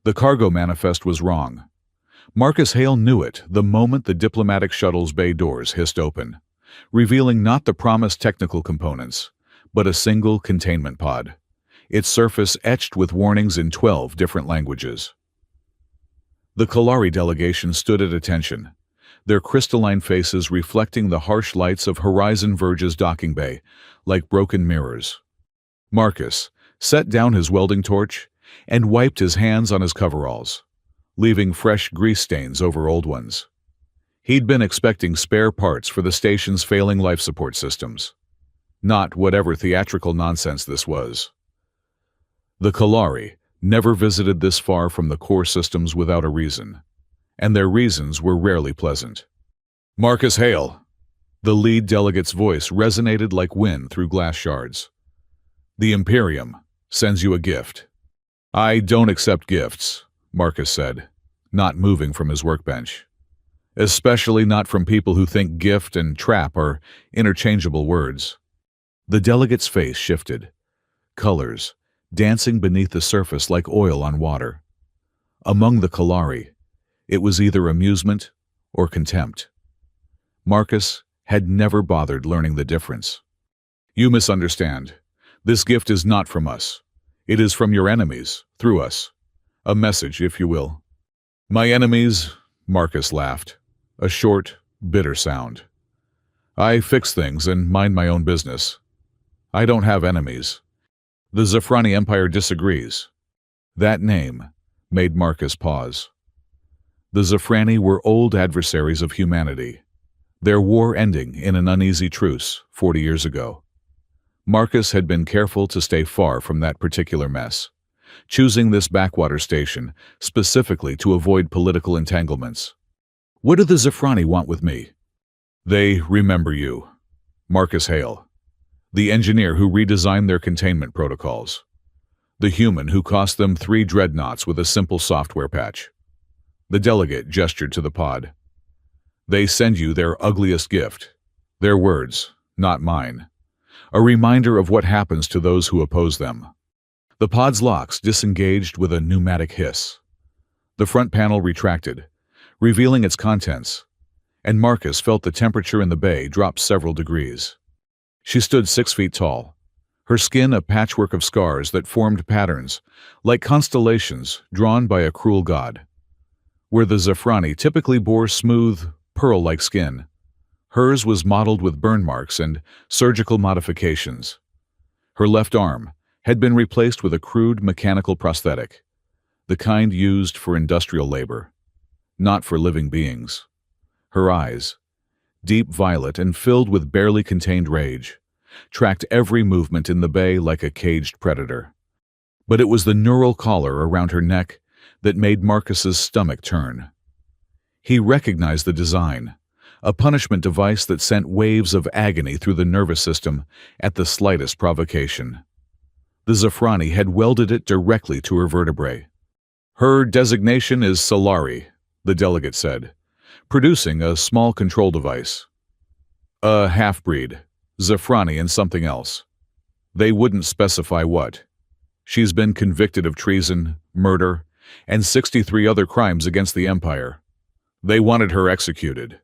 The cargo manifest was wrong. Marcus Hale knew it the moment the diplomatic shuttle's bay doors hissed open, revealing not the promised technical components, but a single containment pod, its surface etched with warnings in 12 different languages. The Kalari delegation stood at attention, their crystalline faces reflecting the harsh lights of Horizon Verge's docking bay like broken mirrors. Marcus set down his welding torch and wiped his hands on his coveralls, leaving fresh grease stains over old ones. He'd been expecting spare parts for the station's failing life support systems, not whatever theatrical nonsense this was. The Kalari never visited this far from the core systems without a reason, and their reasons were rarely pleasant. Marcus Hale! The lead delegate's voice resonated like wind through glass shards. The Imperium sends you a gift. I don't accept gifts, Marcus said, not moving from his workbench. Especially not from people who think gift and trap are interchangeable words. The delegate's face shifted, colors dancing beneath the surface like oil on water. Among the Kalari, it was either amusement or contempt. Marcus had never bothered learning the difference. You misunderstand. This gift is not from us. It is from your enemies, through us. A message, if you will. My enemies, Marcus laughed, a short, bitter sound. I fix things and mind my own business. I don't have enemies. The Zafrani Empire disagrees. That name made Marcus pause. The Zafrani were old adversaries of humanity, their war ending in an uneasy truce 40 years ago. Marcus had been careful to stay far from that particular mess, choosing this backwater station specifically to avoid political entanglements. What do the Zafrani want with me? They remember you, Marcus Hale, the engineer who redesigned their containment protocols, the human who cost them 3 dreadnoughts with a simple software patch. The delegate gestured to the pod. They send you their ugliest gift, their words, not mine, a reminder of what happens to those who oppose them. The pod's locks disengaged with a pneumatic hiss. The front panel retracted, revealing its contents, and Marcus felt the temperature in the bay drop several degrees. She stood 6 feet tall, her skin a patchwork of scars that formed patterns, like constellations drawn by a cruel god. Where the Zafrani typically bore smooth, pearl-like skin, hers was mottled with burn marks and surgical modifications. Her left arm had been replaced with a crude mechanical prosthetic, the kind used for industrial labor, not for living beings. Her eyes, deep violet and filled with barely contained rage, tracked every movement in the bay like a caged predator. But it was the neural collar around her neck that made Marcus's stomach turn. He recognized the design, a punishment device that sent waves of agony through the nervous system at the slightest provocation. The Zafrani had welded it directly to her vertebrae. Her designation is Solari, the delegate said, producing a small control device. A half-breed, Zafrani and something else. They wouldn't specify what. She's been convicted of treason, murder, and 63 other crimes against the Empire. They wanted her executed.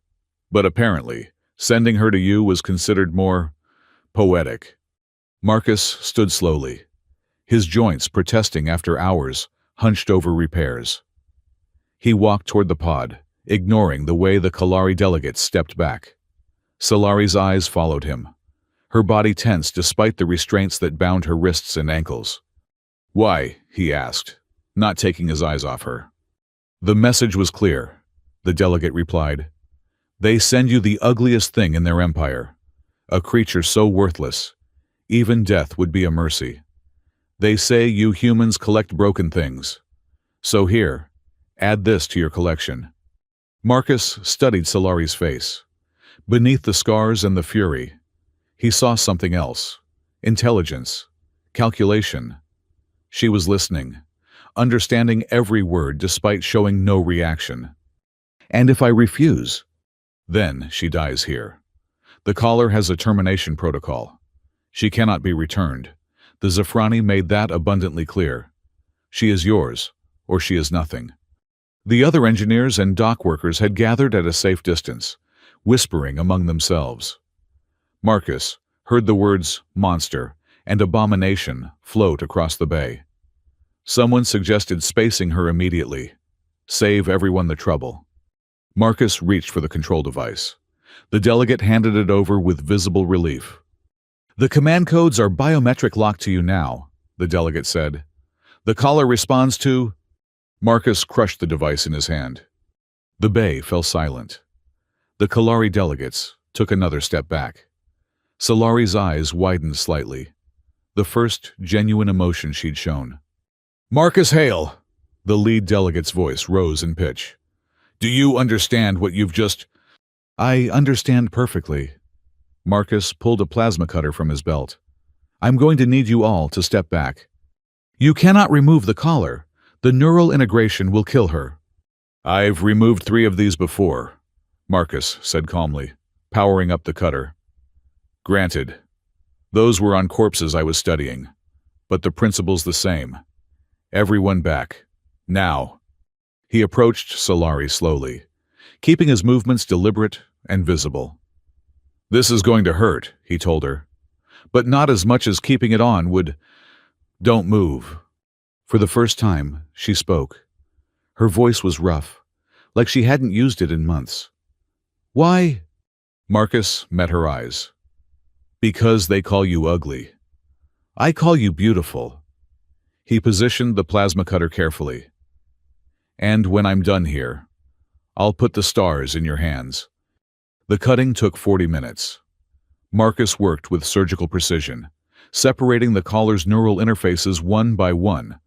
But apparently, sending her to you was considered more poetic. Marcus stood slowly, his joints protesting after hours hunched over repairs. He walked toward the pod, ignoring the way the Kalari delegate stepped back. Solari's eyes followed him, her body tense despite the restraints that bound her wrists and ankles. Why? He asked, not taking his eyes off her. The message was clear, the delegate replied. They send you the ugliest thing in their empire, a creature so worthless, even death would be a mercy. They say you humans collect broken things. So here, add this to your collection. Marcus studied Solari's face. Beneath the scars and the fury, he saw something else. Intelligence. Calculation. She was listening, understanding every word despite showing no reaction. And if I refuse, then she dies here. The collar has a termination protocol. She cannot be returned. The Zafrani made that abundantly clear. She is yours, or she is nothing. The other engineers and dock workers had gathered at a safe distance, whispering among themselves. Marcus heard the words monster and abomination float across the bay. Someone suggested spacing her immediately. Save everyone the trouble. Marcus reached for the control device. The delegate handed it over with visible relief. "The command codes are biometric locked to you now," the delegate said. "The caller responds to—" Marcus crushed the device in his hand. The bay fell silent. The Kalari delegates took another step back. Solari's eyes widened slightly, the first genuine emotion she'd shown. "Marcus Hale," the lead delegate's voice rose in pitch. "Do you understand what you've just—" "I understand perfectly." Marcus pulled a plasma cutter from his belt. "I'm going to need you all to step back. You cannot remove the collar. The neural integration will kill her." "I've removed 3 of these before," Marcus said calmly, powering up the cutter. "Granted, those were on corpses I was studying, but the principle's the same. Everyone back. Now." He approached Solari slowly, keeping his movements deliberate and visible. "This is going to hurt," he told her, "but not as much as keeping it on would. Don't move." For the first time, she spoke. Her voice was rough, like she hadn't used it in months. "Why?" Marcus met her eyes. "Because they call you ugly. I call you beautiful." He positioned the plasma cutter carefully. "And when I'm done here, I'll put the stars in your hands." The cutting took 40 minutes. Marcus worked with surgical precision, separating the collar's neural interfaces one by one,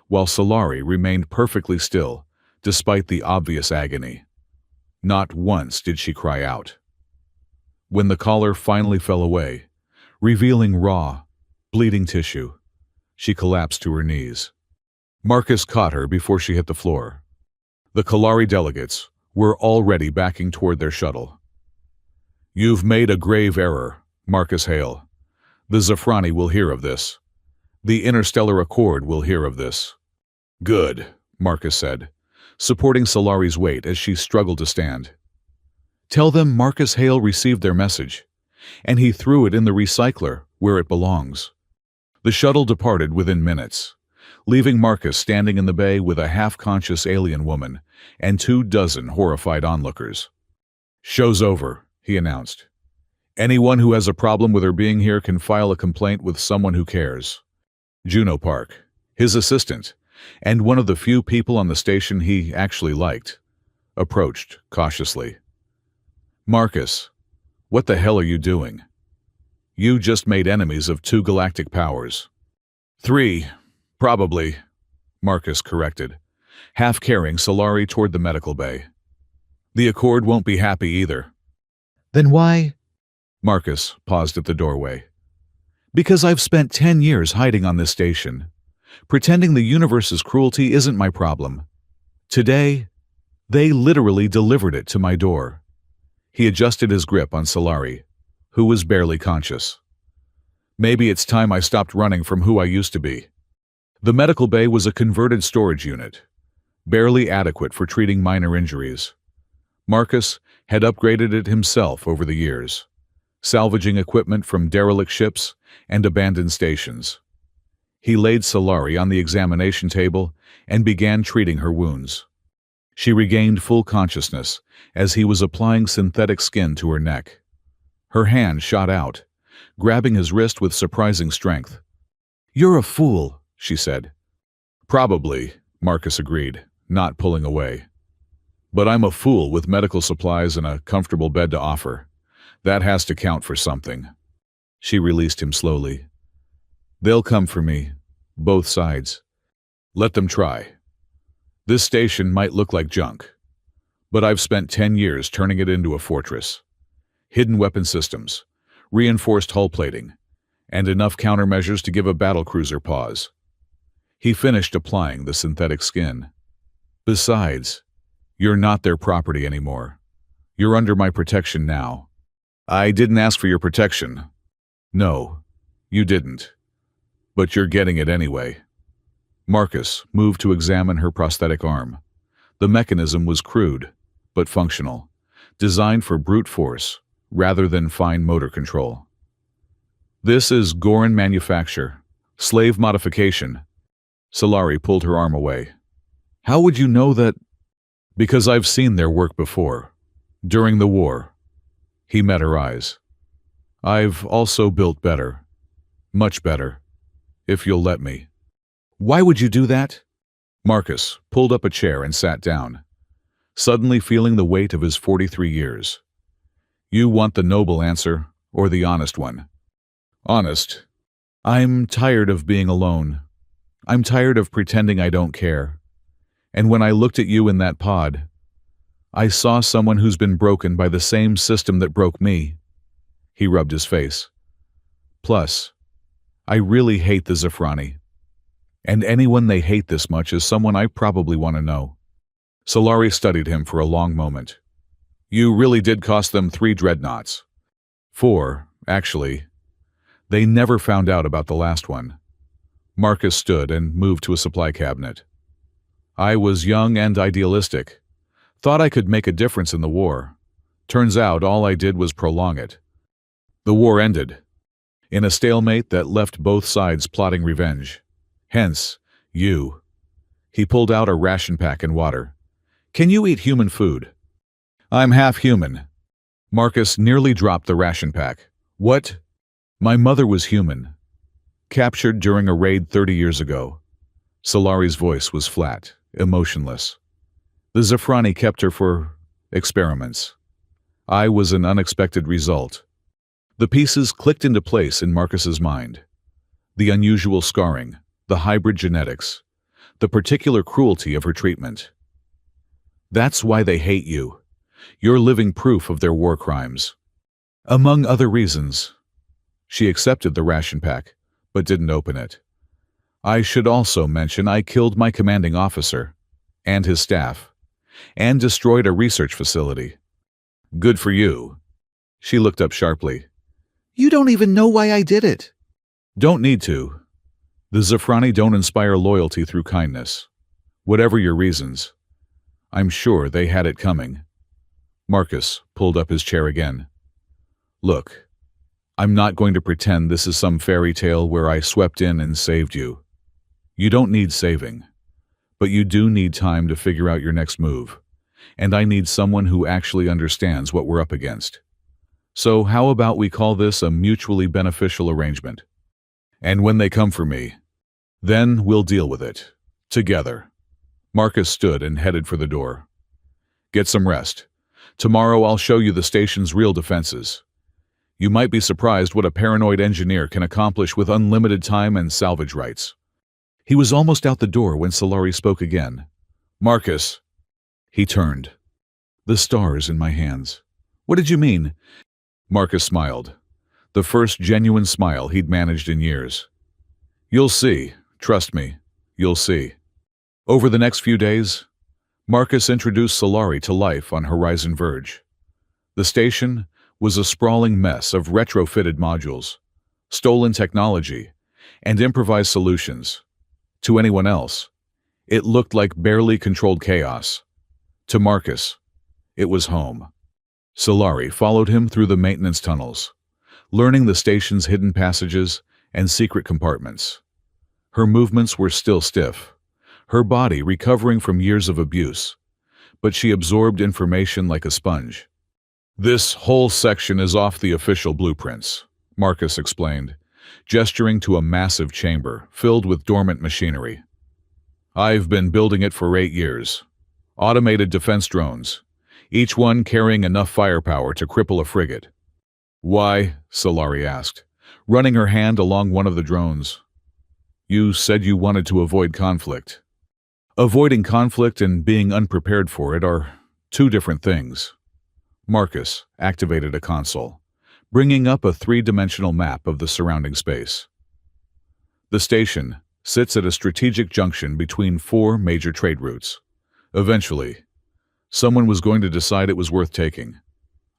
while Solari remained perfectly still, despite the obvious agony. Not once did she cry out. When the collar finally fell away, revealing raw, bleeding tissue, she collapsed to her knees. Marcus caught her before she hit the floor. The Kalari delegates were already backing toward their shuttle. "You've made a grave error, Marcus Hale. The Zafrani will hear of this. The Interstellar Accord will hear of this." "Good," Marcus said, supporting Solari's weight as she struggled to stand. "Tell them Marcus Hale received their message, and he threw it in the recycler where it belongs." The shuttle departed within minutes, leaving Marcus standing in the bay with a half-conscious alien woman and 24 horrified onlookers. "Show's over," he announced. "Anyone who has a problem with her being here can file a complaint with someone who cares." Juno Park, his assistant, and one of the few people on the station he actually liked, approached cautiously. "Marcus, what the hell are you doing? You just made enemies of 2 galactic powers." "3, probably," Marcus corrected, half carrying Solari toward the medical bay. "The Accord won't be happy either." "Then why?" Marcus paused at the doorway. "Because I've spent 10 years hiding on this station. Pretending the universe's cruelty isn't my problem. Today, they literally delivered it to my door." He adjusted his grip on Solari, who was barely conscious. "Maybe it's time I stopped running from who I used to be." The medical bay was a converted storage unit, barely adequate for treating minor injuries. Marcus had upgraded it himself over the years, salvaging equipment from derelict ships and abandoned stations. He laid Solari on the examination table and began treating her wounds. She regained full consciousness as he was applying synthetic skin to her neck. Her hand shot out, grabbing his wrist with surprising strength. "You're a fool," she said. "Probably," Marcus agreed, not pulling away. "But I'm a fool with medical supplies and a comfortable bed to offer. That has to count for something." She released him slowly. "They'll come for me, both sides. Let them try. This station might look like junk, but I've spent 10 years turning it into a fortress. Hidden weapon systems, reinforced hull plating, and enough countermeasures to give a battlecruiser pause." He finished applying the synthetic skin. "Besides, you're not their property anymore. You're under my protection now." "I didn't ask for your protection." "No, you didn't. But you're getting it anyway." Marcus moved to examine her prosthetic arm. The mechanism was crude, but functional, designed for brute force rather than fine motor control. This is Goran manufacture, slave modification. Solari pulled her arm away. How would you know that? Because I've seen their work before. During the war. He met her eyes. I've also built better. Much better. If you'll let me. Why would you do that? Marcus pulled up a chair and sat down, suddenly feeling the weight of his 43 years. You want the noble answer or the honest one? Honest. I'm tired of being alone. I'm tired of pretending I don't care. And when I looked at you in that pod, I saw someone who's been broken by the same system that broke me. He rubbed his face. Plus, I really hate the Zafrani. And anyone they hate this much is someone I probably want to know. Solari studied him for a long moment. You really did cost them 3 dreadnoughts. 4, actually. They never found out about the last one. Marcus stood and moved to a supply cabinet. I was young and idealistic. Thought I could make a difference in the war. Turns out all I did was prolong it. The war ended, in a stalemate that left both sides plotting revenge. Hence, you. He pulled out a ration pack and water. Can you eat human food? I'm half human. Marcus nearly dropped the ration pack. What? My mother was human. Captured during a raid 30 years ago. Solari's voice was flat, emotionless. The Zafrani kept her for experiments. I was an unexpected result. The pieces clicked into place in Marcus's mind. The unusual scarring, the hybrid genetics, the particular cruelty of her treatment. That's why they hate you. You're living proof of their war crimes. Among other reasons. She accepted the ration pack, but didn't open it. I should also mention I killed my commanding officer, and his staff, and destroyed a research facility. Good for you. She looked up sharply. You don't even know why I did it. Don't need to. The Zafrani don't inspire loyalty through kindness. Whatever your reasons. I'm sure they had it coming. Marcus pulled up his chair again. Look, I'm not going to pretend this is some fairy tale where I swept in and saved you. You don't need saving. But you do need time to figure out your next move. And I need someone who actually understands what we're up against. So how about we call this a mutually beneficial arrangement? And when they come for me, then we'll deal with it. Together. Marcus stood and headed for the door. Get some rest. Tomorrow I'll show you the station's real defenses. You might be surprised what a paranoid engineer can accomplish with unlimited time and salvage rights. He was almost out the door when Solari spoke again. Marcus. He turned. The stars in my hands. What did you mean? Marcus smiled. The first genuine smile he'd managed in years. You'll see. Trust me. You'll see. Over the next few days, Marcus introduced Solari to life on Horizon Verge. The station was a sprawling mess of retrofitted modules, stolen technology, and improvised solutions. To anyone else, it looked like barely controlled chaos. To Marcus, it was home. Solari followed him through the maintenance tunnels, learning the station's hidden passages and secret compartments. Her movements were still stiff, her body recovering from years of abuse, but she absorbed information like a sponge. This whole section is off the official blueprints, Marcus explained, gesturing to a massive chamber filled with dormant machinery. I've been building it for 8 years. Automated defense drones, each one carrying enough firepower to cripple a frigate. Why? Solari asked, running her hand along one of the drones. You said you wanted to avoid conflict. Avoiding conflict and being unprepared for it are 2 different things. Marcus activated a console, bringing up a 3-dimensional map of the surrounding space. The station sits at a strategic junction between 4 major trade routes. Eventually, someone was going to decide it was worth taking.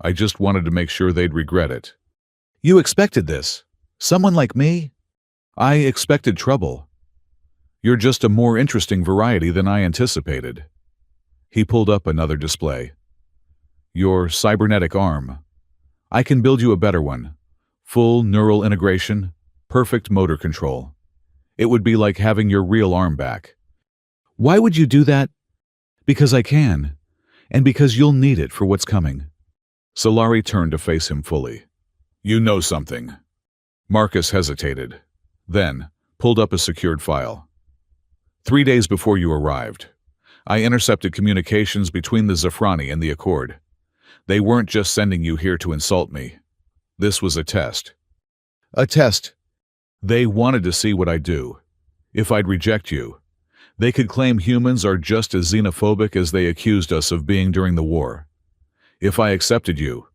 I just wanted to make sure they'd regret it. You expected this? Someone like me? I expected trouble. You're just a more interesting variety than I anticipated. He pulled up another display. Your cybernetic arm. I can build you a better one. Full neural integration, perfect motor control. It would be like having your real arm back. Why would you do that? Because I can, and because you'll need it for what's coming. Solari turned to face him fully. You know something. Marcus hesitated, then pulled up a secured file. 3 days before you arrived, I intercepted communications between the Zafrani and the Accord. They weren't just sending you here to insult me. This was a test. A test? They wanted to see what I'd do. If I'd reject you, they could claim humans are just as xenophobic as they accused us of being during the war. If I accepted you,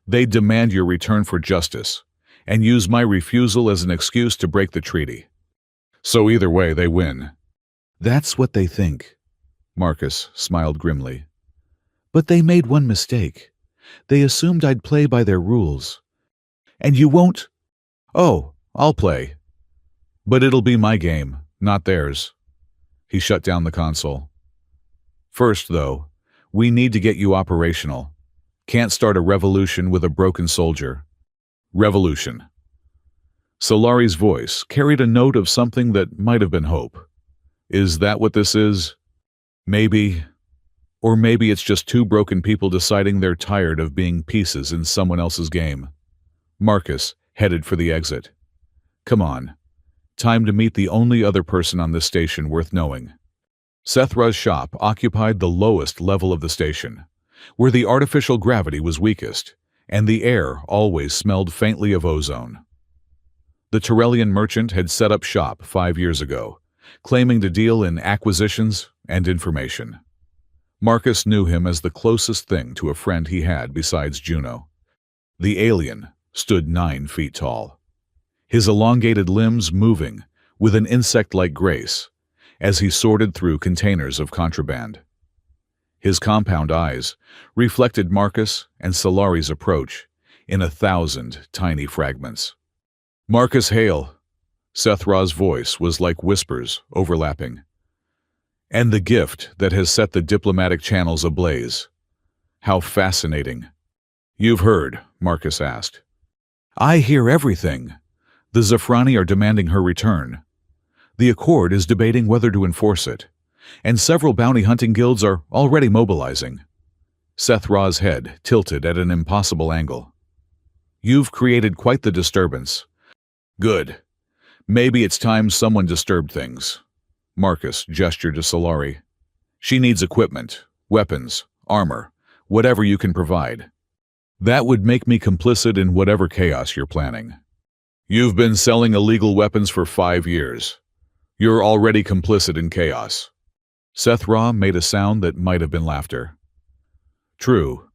they'd demand your return for justice and use my refusal as an excuse to break the treaty. So either way, they win. That's what they think. Marcus smiled grimly. But they made one mistake. They assumed I'd play by their rules. And you won't? Oh, I'll play. But it'll be my game, not theirs. He shut down the console. First, though, we need to get you operational. Can't start a revolution with a broken soldier. Revolution. Solari's voice carried a note of something that might have been hope. Is that what this is? Maybe. Or maybe it's just two broken people deciding they're tired of being pieces in someone else's game. Marcus headed for the exit. Come on. Time to meet the only other person on this station worth knowing. Sethra's shop occupied the lowest level of the station, where the artificial gravity was weakest, and the air always smelled faintly of ozone. The Tyrellian merchant had set up shop 5 years ago, claiming to deal in acquisitions and information. Marcus knew him as the closest thing to a friend he had besides Juno. The alien stood 9 feet tall, his elongated limbs moving with an insect-like grace as he sorted through containers of contraband. His compound eyes reflected Marcus and Solari's approach in 1,000 tiny fragments. Marcus, hail! Sethra's voice was like whispers overlapping. And the gift that has set the diplomatic channels ablaze. How fascinating. You've heard, Marcus asked. I hear everything. The Zafrani are demanding her return. The Accord is debating whether to enforce it, and several bounty hunting guilds are already mobilizing. Sethra's head tilted at an impossible angle. You've created quite the disturbance. Good. Maybe it's time someone disturbed things. Marcus gestured to Solari. She needs equipment, weapons, armor, whatever you can provide. That would make me complicit in whatever chaos you're planning. You've been selling illegal weapons for 5 years. You're already complicit in chaos. Sethra made a sound that might have been laughter. True,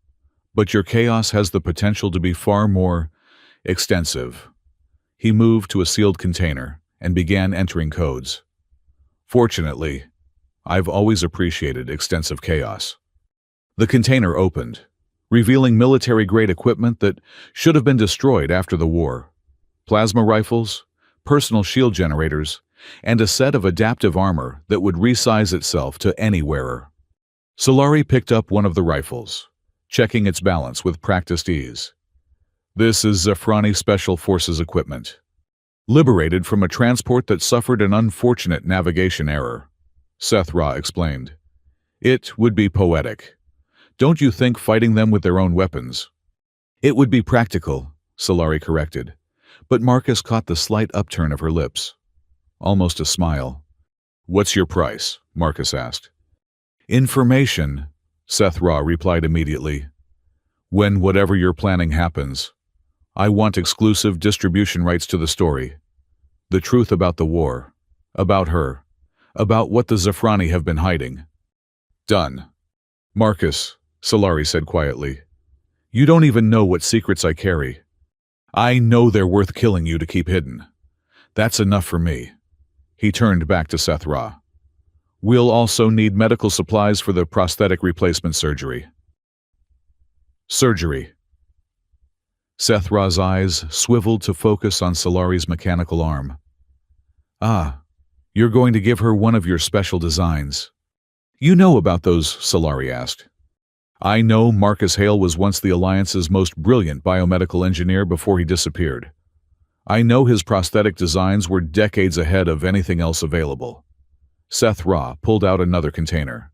but your chaos has the potential to be far more extensive. He moved to a sealed container and began entering codes. Fortunately, I've always appreciated extensive chaos. The container opened, revealing military-grade equipment that should have been destroyed after the war. Plasma rifles, personal shield generators, and a set of adaptive armor that would resize itself to any wearer. Solari picked up one of the rifles, checking its balance with practiced ease. This is Zafrani Special Forces equipment, liberated from a transport that suffered an unfortunate navigation error, Sethra explained. It would be poetic. Don't you think fighting them with their own weapons? It would be practical, Solari corrected, but Marcus caught the slight upturn of her lips. Almost a smile. What's your price? Marcus asked. Information, Sethra replied immediately. When whatever you're planning happens, I want exclusive distribution rights to the story. The truth about the war, about her, about what the Zafrani have been hiding. Done. Marcus, Solari said quietly. You don't even know what secrets I carry. I know they're worth killing you to keep hidden. That's enough for me. He turned back to Sethra. We'll also need medical supplies for the prosthetic replacement surgery. Surgery. Sethra's eyes swiveled to focus on Solari's mechanical arm. Ah, You're going to give her one of your special designs. You know about those, Solari asked. I know Marcus Hale was once the Alliance's most brilliant biomedical engineer before he disappeared. I know his prosthetic designs were decades ahead of anything else available. Seth Ra pulled out another container.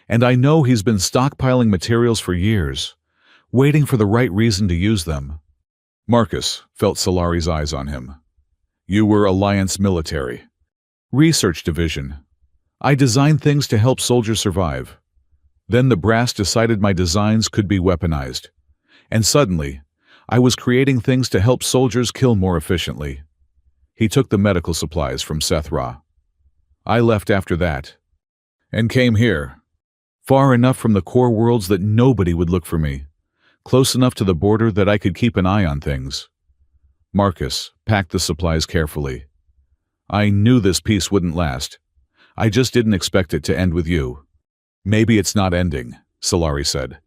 And I know he's been stockpiling materials for years, waiting for the right reason to use them. Marcus felt Solari's eyes on him. You were Alliance military. Research division. I designed things to help soldiers survive. Then the brass decided my designs could be weaponized. And suddenly, I was creating things to help soldiers kill more efficiently. He took the medical supplies from Seth Ra. I left after that. And came here. Far enough from the core worlds that nobody would look for me. Close enough to the border that I could keep an eye on things. Marcus packed the supplies carefully. I knew this peace wouldn't last. I just didn't expect it to end with you. Maybe it's not ending, Solari said.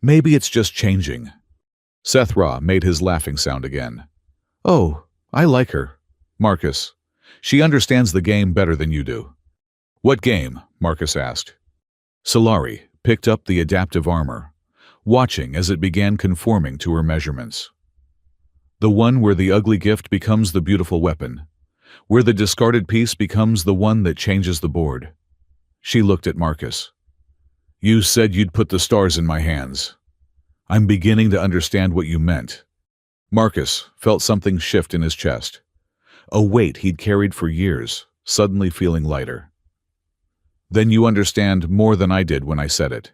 Maybe it's just changing. Seth Ra made his laughing sound again. Oh, I like her. Marcus. She understands the game better than you do. What game? Marcus asked. Solari picked up the adaptive armor, watching as it began conforming to her measurements. The one where the ugly gift becomes the beautiful weapon, where the discarded piece becomes the one that changes the board. She looked at Marcus. You said you'd put the stars in my hands. I'm beginning to understand what you meant. Marcus felt something shift in his chest, a weight he'd carried for years, suddenly feeling lighter. Then you understand more than I did when I said it.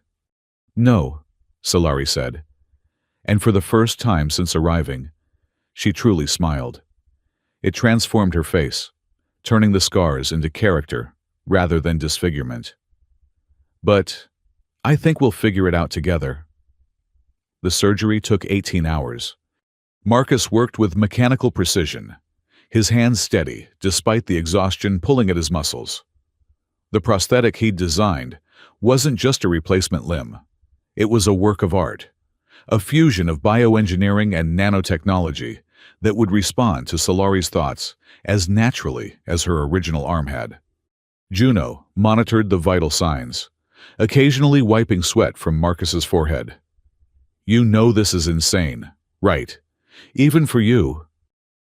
No, Solari said. And for the first time since arriving, she truly smiled. It transformed her face, turning the scars into character rather than disfigurement. But I think we'll figure it out together. The surgery took 18 hours. Marcus worked with mechanical precision, his hands steady despite the exhaustion pulling at his muscles. The prosthetic he'd designed wasn't just a replacement limb. It was a work of art, a fusion of bioengineering and nanotechnology that would respond to Solari's thoughts as naturally as her original arm had. Juno monitored the vital signs, occasionally wiping sweat from Marcus's forehead. You know this is insane, right? Even for you.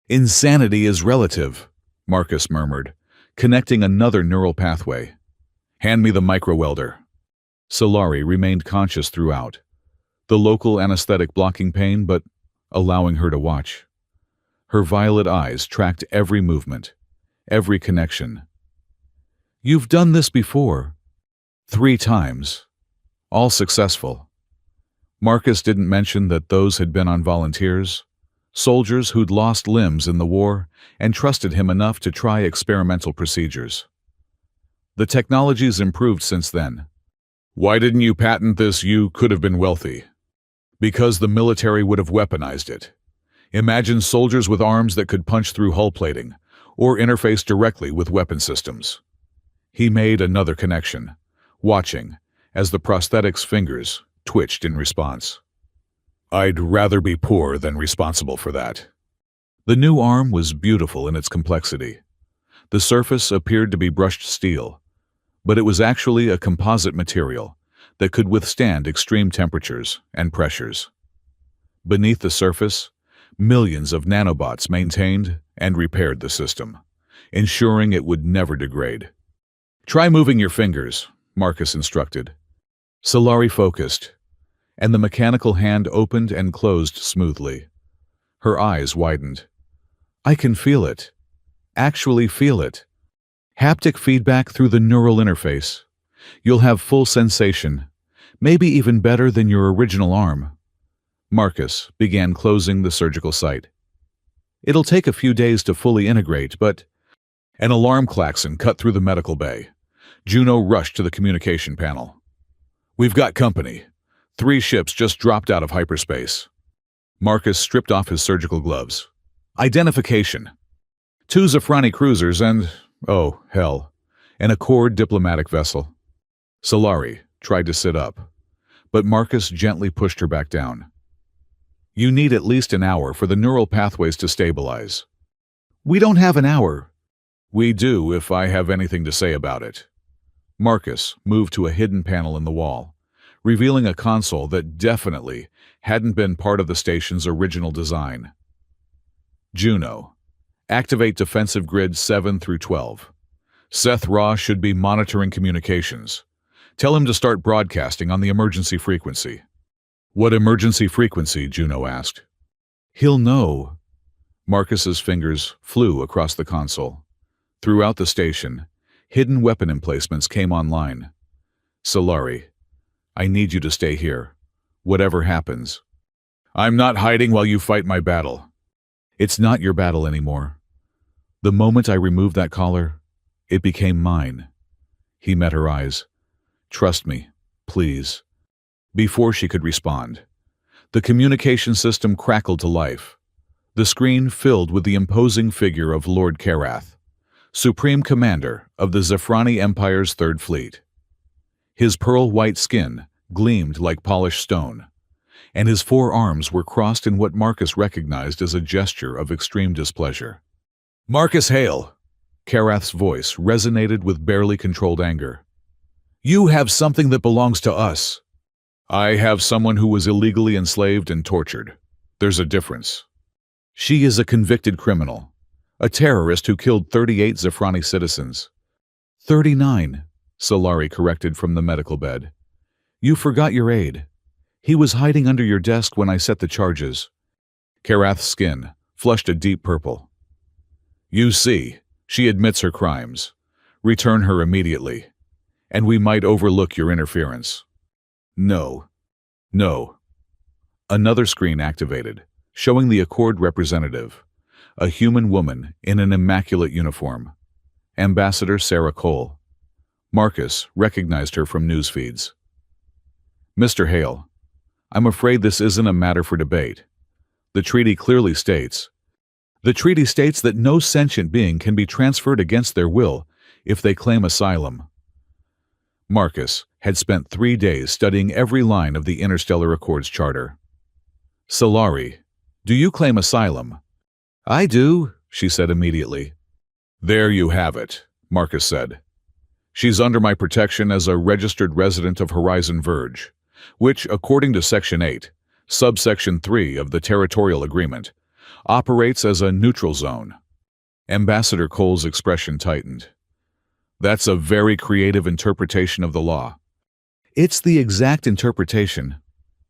Insanity is relative, Marcus murmured, connecting another neural pathway. Hand me the microwelder. Solari remained conscious throughout, the local anesthetic blocking pain but allowing her to watch. Her violet eyes tracked every movement, every connection. You've done this before. 3 times. All successful. Marcus didn't mention that those had been on volunteers, soldiers who'd lost limbs in the war and trusted him enough to try experimental procedures. The technology's improved since then. Why didn't you patent this? You could have been wealthy. Because the military would have weaponized it. Imagine soldiers with arms that could punch through hull plating or interface directly with weapon systems. He made another connection, watching as the prosthetic's fingers twitched in response. I'd rather be poor than responsible for that. The new arm was beautiful in its complexity. The surface appeared to be brushed steel, but it was actually a composite material that could withstand extreme temperatures and pressures. Beneath the surface, millions of nanobots maintained and repaired the system, ensuring it would never degrade. Try moving your fingers, Marcus instructed. Solari focused, and the mechanical hand opened and closed smoothly. Her eyes widened. I can feel it. Actually feel it. Haptic feedback through the neural interface. You'll have full sensation, maybe even better than your original arm. Marcus began closing the surgical site. It'll take a few days to fully integrate, but... An alarm klaxon cut through the medical bay. Juno rushed to the communication panel. We've got company. 3 ships just dropped out of hyperspace. Marcus stripped off his surgical gloves. Identification. 2 Zafrani cruisers and, oh, hell, an Accord diplomatic vessel. Solari tried to sit up, but Marcus gently pushed her back down. You need at least an hour for the neural pathways to stabilize. We don't have an hour. We do, if I have anything to say about it. Marcus moved to a hidden panel in the wall, revealing a console that definitely hadn't been part of the station's original design. Juno. Activate defensive grid 7 through 12. Seth Raw should be monitoring communications. Tell him to start broadcasting on the emergency frequency. What emergency frequency? Juno asked. He'll know. Marcus's fingers flew across the console. Throughout the station, hidden weapon emplacements came online. Solari, I need you to stay here, whatever happens. I'm not hiding while you fight my battle. It's not your battle anymore. The moment I removed that collar, it became mine. He met her eyes. Trust me, please. Before she could respond, the communication system crackled to life. The screen filled with the imposing figure of Lord Karath, Supreme Commander of the Zephrani Empire's Third Fleet. His pearl-white skin gleamed like polished stone, and his 4 arms were crossed in what Marcus recognized as a gesture of extreme displeasure. Marcus Hale! Karath's voice resonated with barely controlled anger. You have something that belongs to us. I have someone who was illegally enslaved and tortured. There's a difference. She is a convicted criminal, a terrorist who killed 38 Zephrani citizens. 39, Solari corrected from the medical bed. You forgot your aide. He was hiding under your desk when I set the charges. Karath's skin flushed a deep purple. You see, she admits her crimes. Return her immediately, and we might overlook your interference. No. No. Another screen activated, showing the Accord representative, a human woman in an immaculate uniform. Ambassador Sarah Cole. Marcus recognized her from news feeds. Mr. Hale, I'm afraid this isn't a matter for debate. The treaty clearly states that no sentient being can be transferred against their will if they claim asylum. Marcus had spent 3 days studying every line of the Interstellar Accords Charter. Solari, do you claim asylum? I do, she said immediately. There you have it, Marcus said. She's under my protection as a registered resident of Horizon Verge, which, according to Section 8, Subsection 3 of the Territorial Agreement, operates as a neutral zone. Ambassador Cole's expression tightened. That's a very creative interpretation of the law. It's the exact interpretation.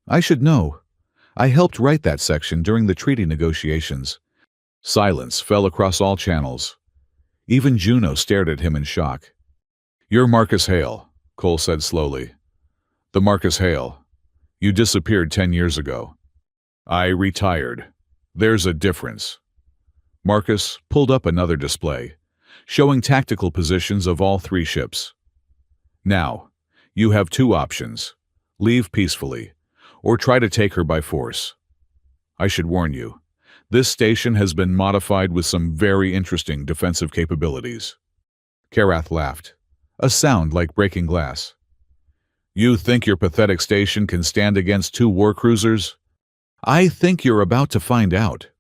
I should know. I helped write that section during the treaty negotiations. Silence fell across all channels. Even Juno stared at him in shock. You're Marcus Hale, Cole said slowly. The Marcus Hale. You disappeared 10 years ago. I retired. There's a difference. Marcus pulled up another display, showing tactical positions of all 3 ships. Now, you have 2 options. Leave peacefully, or try to take her by force. I should warn you, this station has been modified with some very interesting defensive capabilities. Karath laughed, a sound like breaking glass. You think your pathetic station can stand against 2 war cruisers? I think you're about to find out.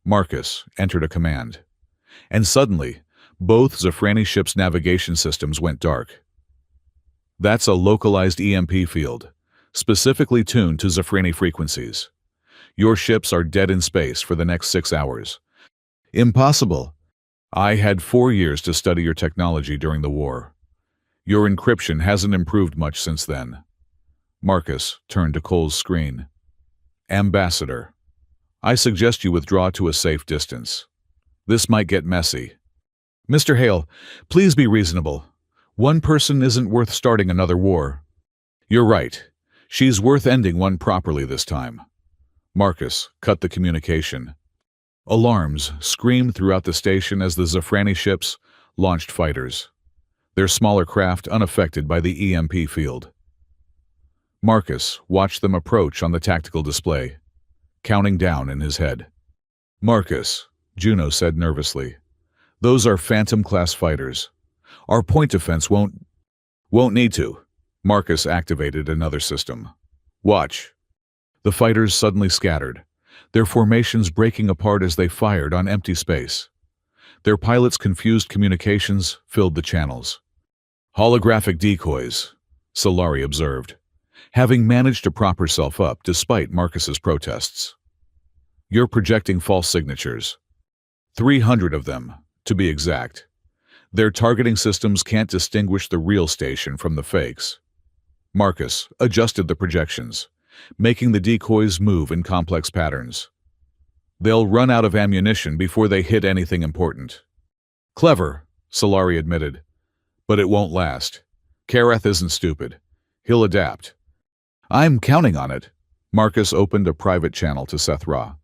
Marcus entered a command, and suddenly, both Zephrani ships' navigation systems went dark. That's a localized EMP field, specifically tuned to Zephrani frequencies. Your ships are dead in space for the next 6 hours. Impossible. I had 4 years to study your technology during the war. Your encryption hasn't improved much since then. Marcus turned to Cole's screen. Ambassador, I suggest you withdraw to a safe distance. This might get messy. Mr. Hale, please be reasonable. One person isn't worth starting another war. You're right. She's worth ending one properly this time. Marcus cut the communication. Alarms screamed throughout the station as the Zephrani ships launched fighters, their smaller craft unaffected by the EMP field. Marcus watched them approach on the tactical display, counting down in his head. Marcus, Juno said nervously, those are Phantom-class fighters. Our point defense won't need to. Marcus activated another system. Watch. The fighters suddenly scattered, their formations breaking apart as they fired on empty space. Their pilots' confused communications filled the channels. Holographic decoys, Solari observed, having managed to prop herself up despite Marcus's protests. You're projecting false signatures. 300 of them, to be exact. Their targeting systems can't distinguish the real station from the fakes. Marcus adjusted the projections, making the decoys move in complex patterns. They'll run out of ammunition before they hit anything important. Clever, Solari admitted, but it won't last. Karath isn't stupid. He'll adapt. I'm counting on it. Marcus opened a private channel to Sethra.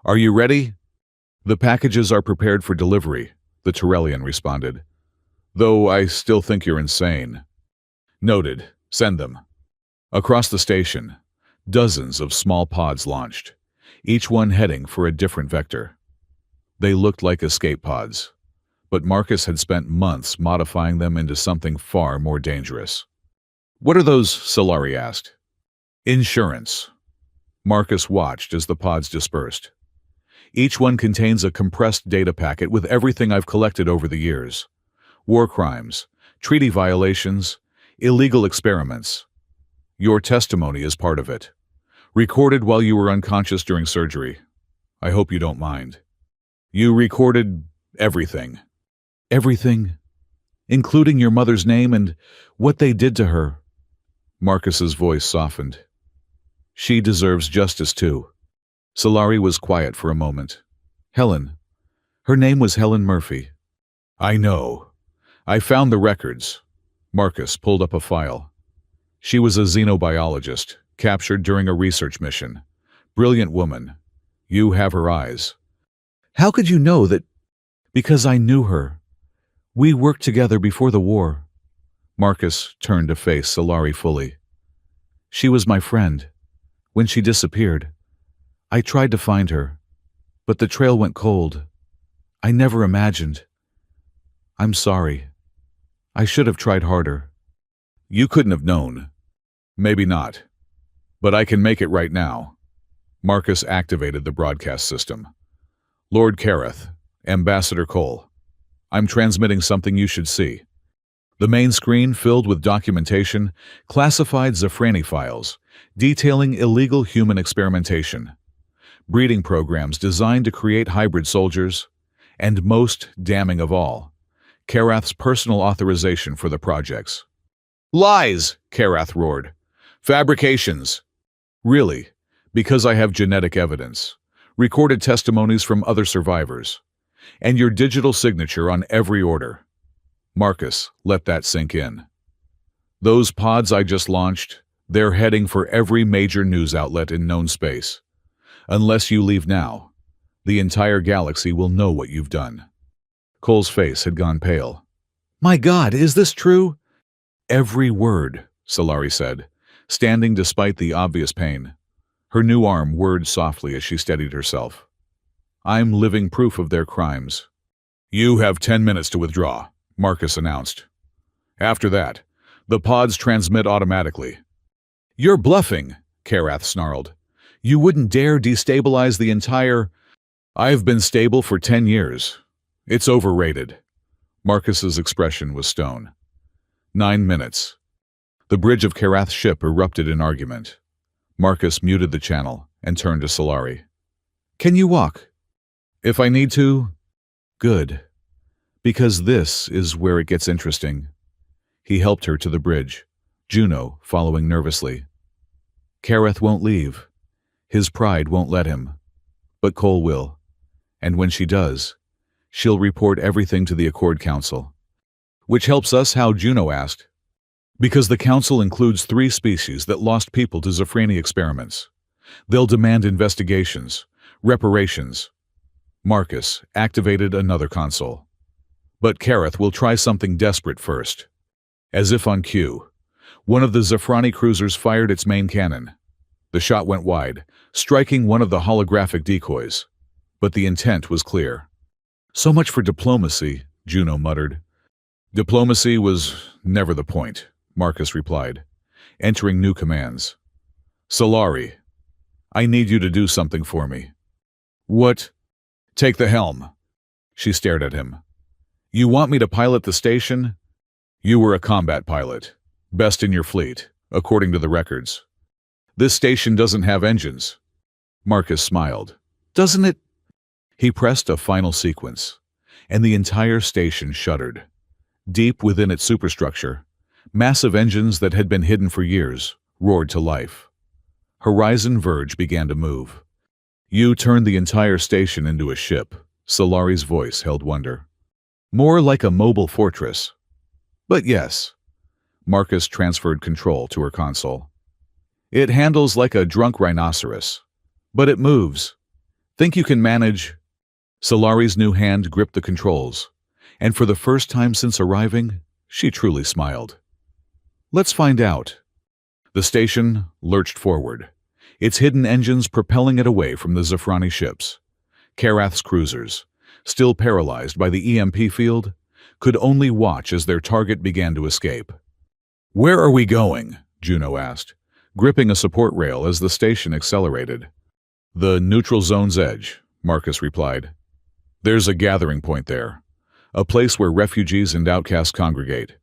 Are you ready? The packages are prepared for delivery, the Turellian responded. Though I still think you're insane. Noted. Send them. Across the station, dozens of small pods launched, each one heading for a different vector. They looked like escape pods, but Marcus had spent months modifying them into something far more dangerous. What are those? Solari asked. Insurance. Marcus watched as the pods dispersed. Each one contains a compressed data packet with everything I've collected over the years. War crimes, treaty violations, illegal experiments. Your testimony is part of it. Recorded while you were unconscious during surgery. I hope you don't mind. You recorded everything. Everything? Including your mother's name and what they did to her. Marcus's voice softened. She deserves justice too. Solari was quiet for a moment. Helen. Her name was Helen Murphy. I know. I found the records. Marcus pulled up a file. She was a xenobiologist, captured during a research mission. Brilliant woman. You have her eyes. How could you know that? Because I knew her. We worked together before the war. Marcus turned to face Solari fully. She was my friend. When she disappeared, I tried to find her, but the trail went cold. I never imagined. I'm sorry. I should have tried harder. You couldn't have known. Maybe not. But I can make it right now. Marcus activated the broadcast system. Lord Karath, Ambassador Cole. I'm transmitting something you should see. The main screen filled with documentation, classified Zafrani files, detailing illegal human experimentation, breeding programs designed to create hybrid soldiers, and most damning of all, Karath's personal authorization for the projects. Lies, Karath roared. Fabrications. Really, because I have genetic evidence, recorded testimonies from other survivors, and your digital signature on every order. Marcus, let that sink in. Those pods I just launched, they're heading for every major news outlet in known space. Unless you leave now, the entire galaxy will know what you've done. Cole's face had gone pale. My God, is this true? Every word, Solari said, standing despite the obvious pain. Her new arm whirred softly as she steadied herself. I'm living proof of their crimes. You have 10 minutes to withdraw, Marcus announced. After that, the pods transmit automatically. You're bluffing, Karath snarled. You wouldn't dare destabilize the entire... I've been stable for 10 years. It's overrated. Marcus's expression was stone. 9 minutes. The bridge of Karath's ship erupted in argument. Marcus muted the channel and turned to Solari. Can you walk? If I need to, good. Because this is where it gets interesting. He helped her to the bridge, Juno following nervously. Karath won't leave. His pride won't let him. But Cole will. And when she does, she'll report everything to the Accord Council. Which helps us, how? Juno asked. Because the Council includes 3 species that lost people to Zafrani experiments. They'll demand investigations, reparations. Marcus activated another console. But Karath will try something desperate first. As if on cue, one of the Zafrani cruisers fired its main cannon. The shot went wide, striking one of the holographic decoys. But the intent was clear. So much for diplomacy, Juno muttered. Diplomacy was never the point, Marcus replied, entering new commands. Solari, I need you to do something for me. What? Take the helm. She stared at him, You want me to pilot the station? You were a combat pilot. Best in your fleet, according to the records. This station doesn't have engines. Marcus smiled. Doesn't it? He pressed a final sequence, and the entire station shuddered. Deep within its superstructure, massive engines that had been hidden for years roared to life. Horizon Verge began to move. You turned the entire station into a ship. Solari's voice held wonder. More like a mobile fortress. But yes. Marcus transferred control to her console. It handles like a drunk rhinoceros. But it moves. Think you can manage? Solari's new hand gripped the controls, and for the first time since arriving, she truly smiled. Let's find out. The station lurched forward, its hidden engines propelling it away from the Zafrani ships. Karath's cruisers, still paralyzed by the EMP field, could only watch as their target began to escape. Where are we going? Juno asked, gripping a support rail as the station accelerated. The neutral zone's edge, Marcus replied. There's a gathering point there, a place where refugees and outcasts congregate.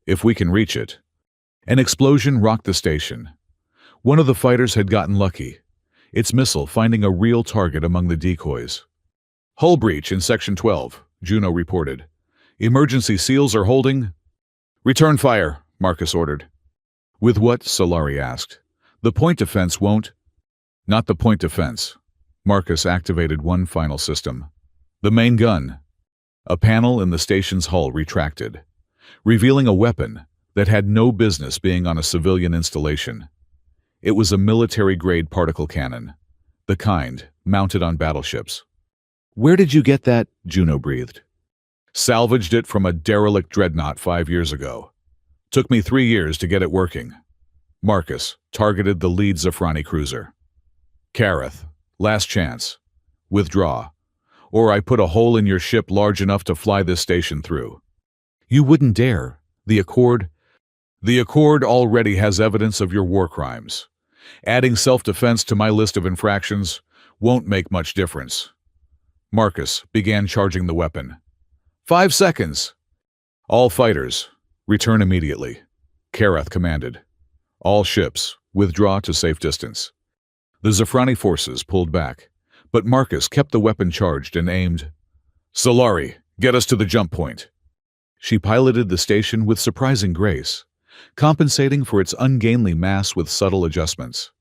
If we can reach it. An explosion rocked the station. One of the fighters had gotten lucky, its missile finding a real target among the decoys. Hull breach in Section 12, Juno reported. Emergency seals are holding. Return fire, Marcus ordered. With what? Solari asked. The point defense won't. Not the point defense. Marcus activated one final system. The main gun. A panel in the station's hull retracted, revealing a weapon that had no business being on a civilian installation. It was a military-grade particle cannon, the kind mounted on battleships. Where did you get that? Juno breathed. Salvaged it from a derelict dreadnought 5 years ago. Took me 3 years to get it working. Marcus targeted the lead Zafrani cruiser. Karath, last chance. Withdraw, or I put a hole in your ship large enough to fly this station through. You wouldn't dare. The Accord already has evidence of your war crimes. Adding self-defense to my list of infractions won't make much difference. Marcus began charging the weapon. 5 seconds. All fighters, return immediately. Karath commanded. All ships, withdraw to safe distance. The Zafrani forces pulled back, but Marcus kept the weapon charged and aimed. Solari, get us to the jump point. She piloted the station with surprising grace, compensating for its ungainly mass with subtle adjustments.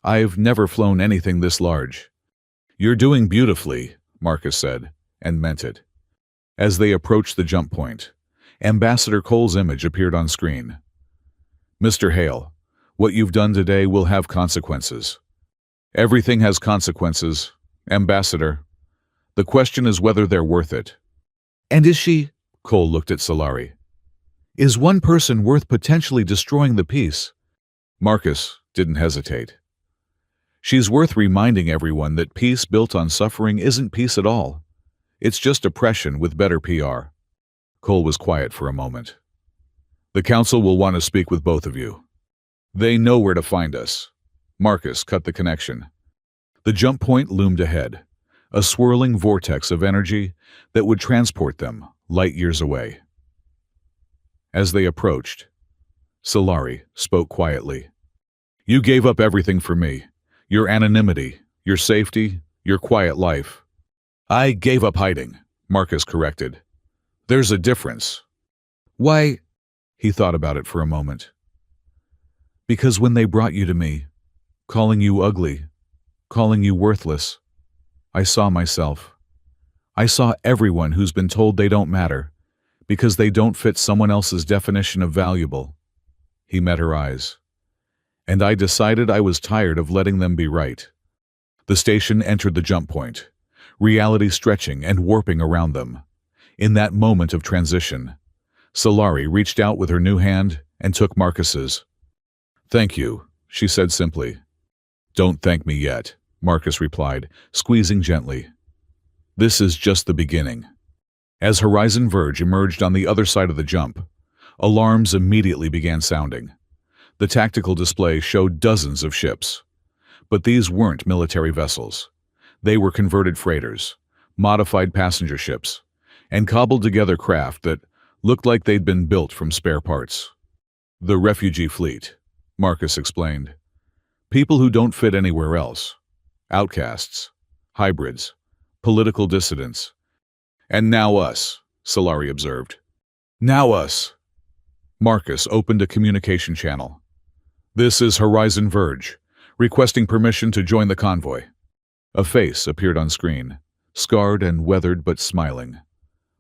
I've never flown anything this large. You're doing beautifully, Marcus said, and meant it. As they approached the jump point, Ambassador Cole's image appeared on screen. Mr. Hale, what you've done today will have consequences. Everything has consequences, Ambassador. The question is whether they're worth it. And is she? Cole looked at Solari. Is one person worth potentially destroying the peace? Marcus didn't hesitate. She's worth reminding everyone that peace built on suffering isn't peace at all. It's just oppression with better PR. Cole was quiet for a moment. The council will want to speak with both of you. They know where to find us. Marcus cut the connection. The jump point loomed ahead, a swirling vortex of energy that would transport them light years away. As they approached, Solari spoke quietly. You gave up everything for me. Your anonymity, your safety, your quiet life. I gave up hiding, Marcus corrected. There's a difference. Why? He thought about it for a moment. Because when they brought you to me, calling you ugly, calling you worthless, I saw myself. I saw everyone who's been told they don't matter because they don't fit someone else's definition of valuable. He met her eyes. And I decided I was tired of letting them be right. The station entered the jump point, reality stretching and warping around them. In that moment of transition, Solari reached out with her new hand and took Marcus's. Thank you, she said simply. Don't thank me yet, Marcus replied, squeezing gently. This is just the beginning. As Horizon Verge emerged on the other side of the jump, alarms immediately began sounding. The tactical display showed dozens of ships. But these weren't military vessels. They were converted freighters, modified passenger ships, and cobbled together craft that looked like they'd been built from spare parts. The refugee fleet, Marcus explained. People who don't fit anywhere else. Outcasts, hybrids, political dissidents. And now us, Solari observed. Now us. Marcus opened a communication channel. This is Horizon Verge, requesting permission to join the convoy. A face appeared on screen, scarred and weathered but smiling.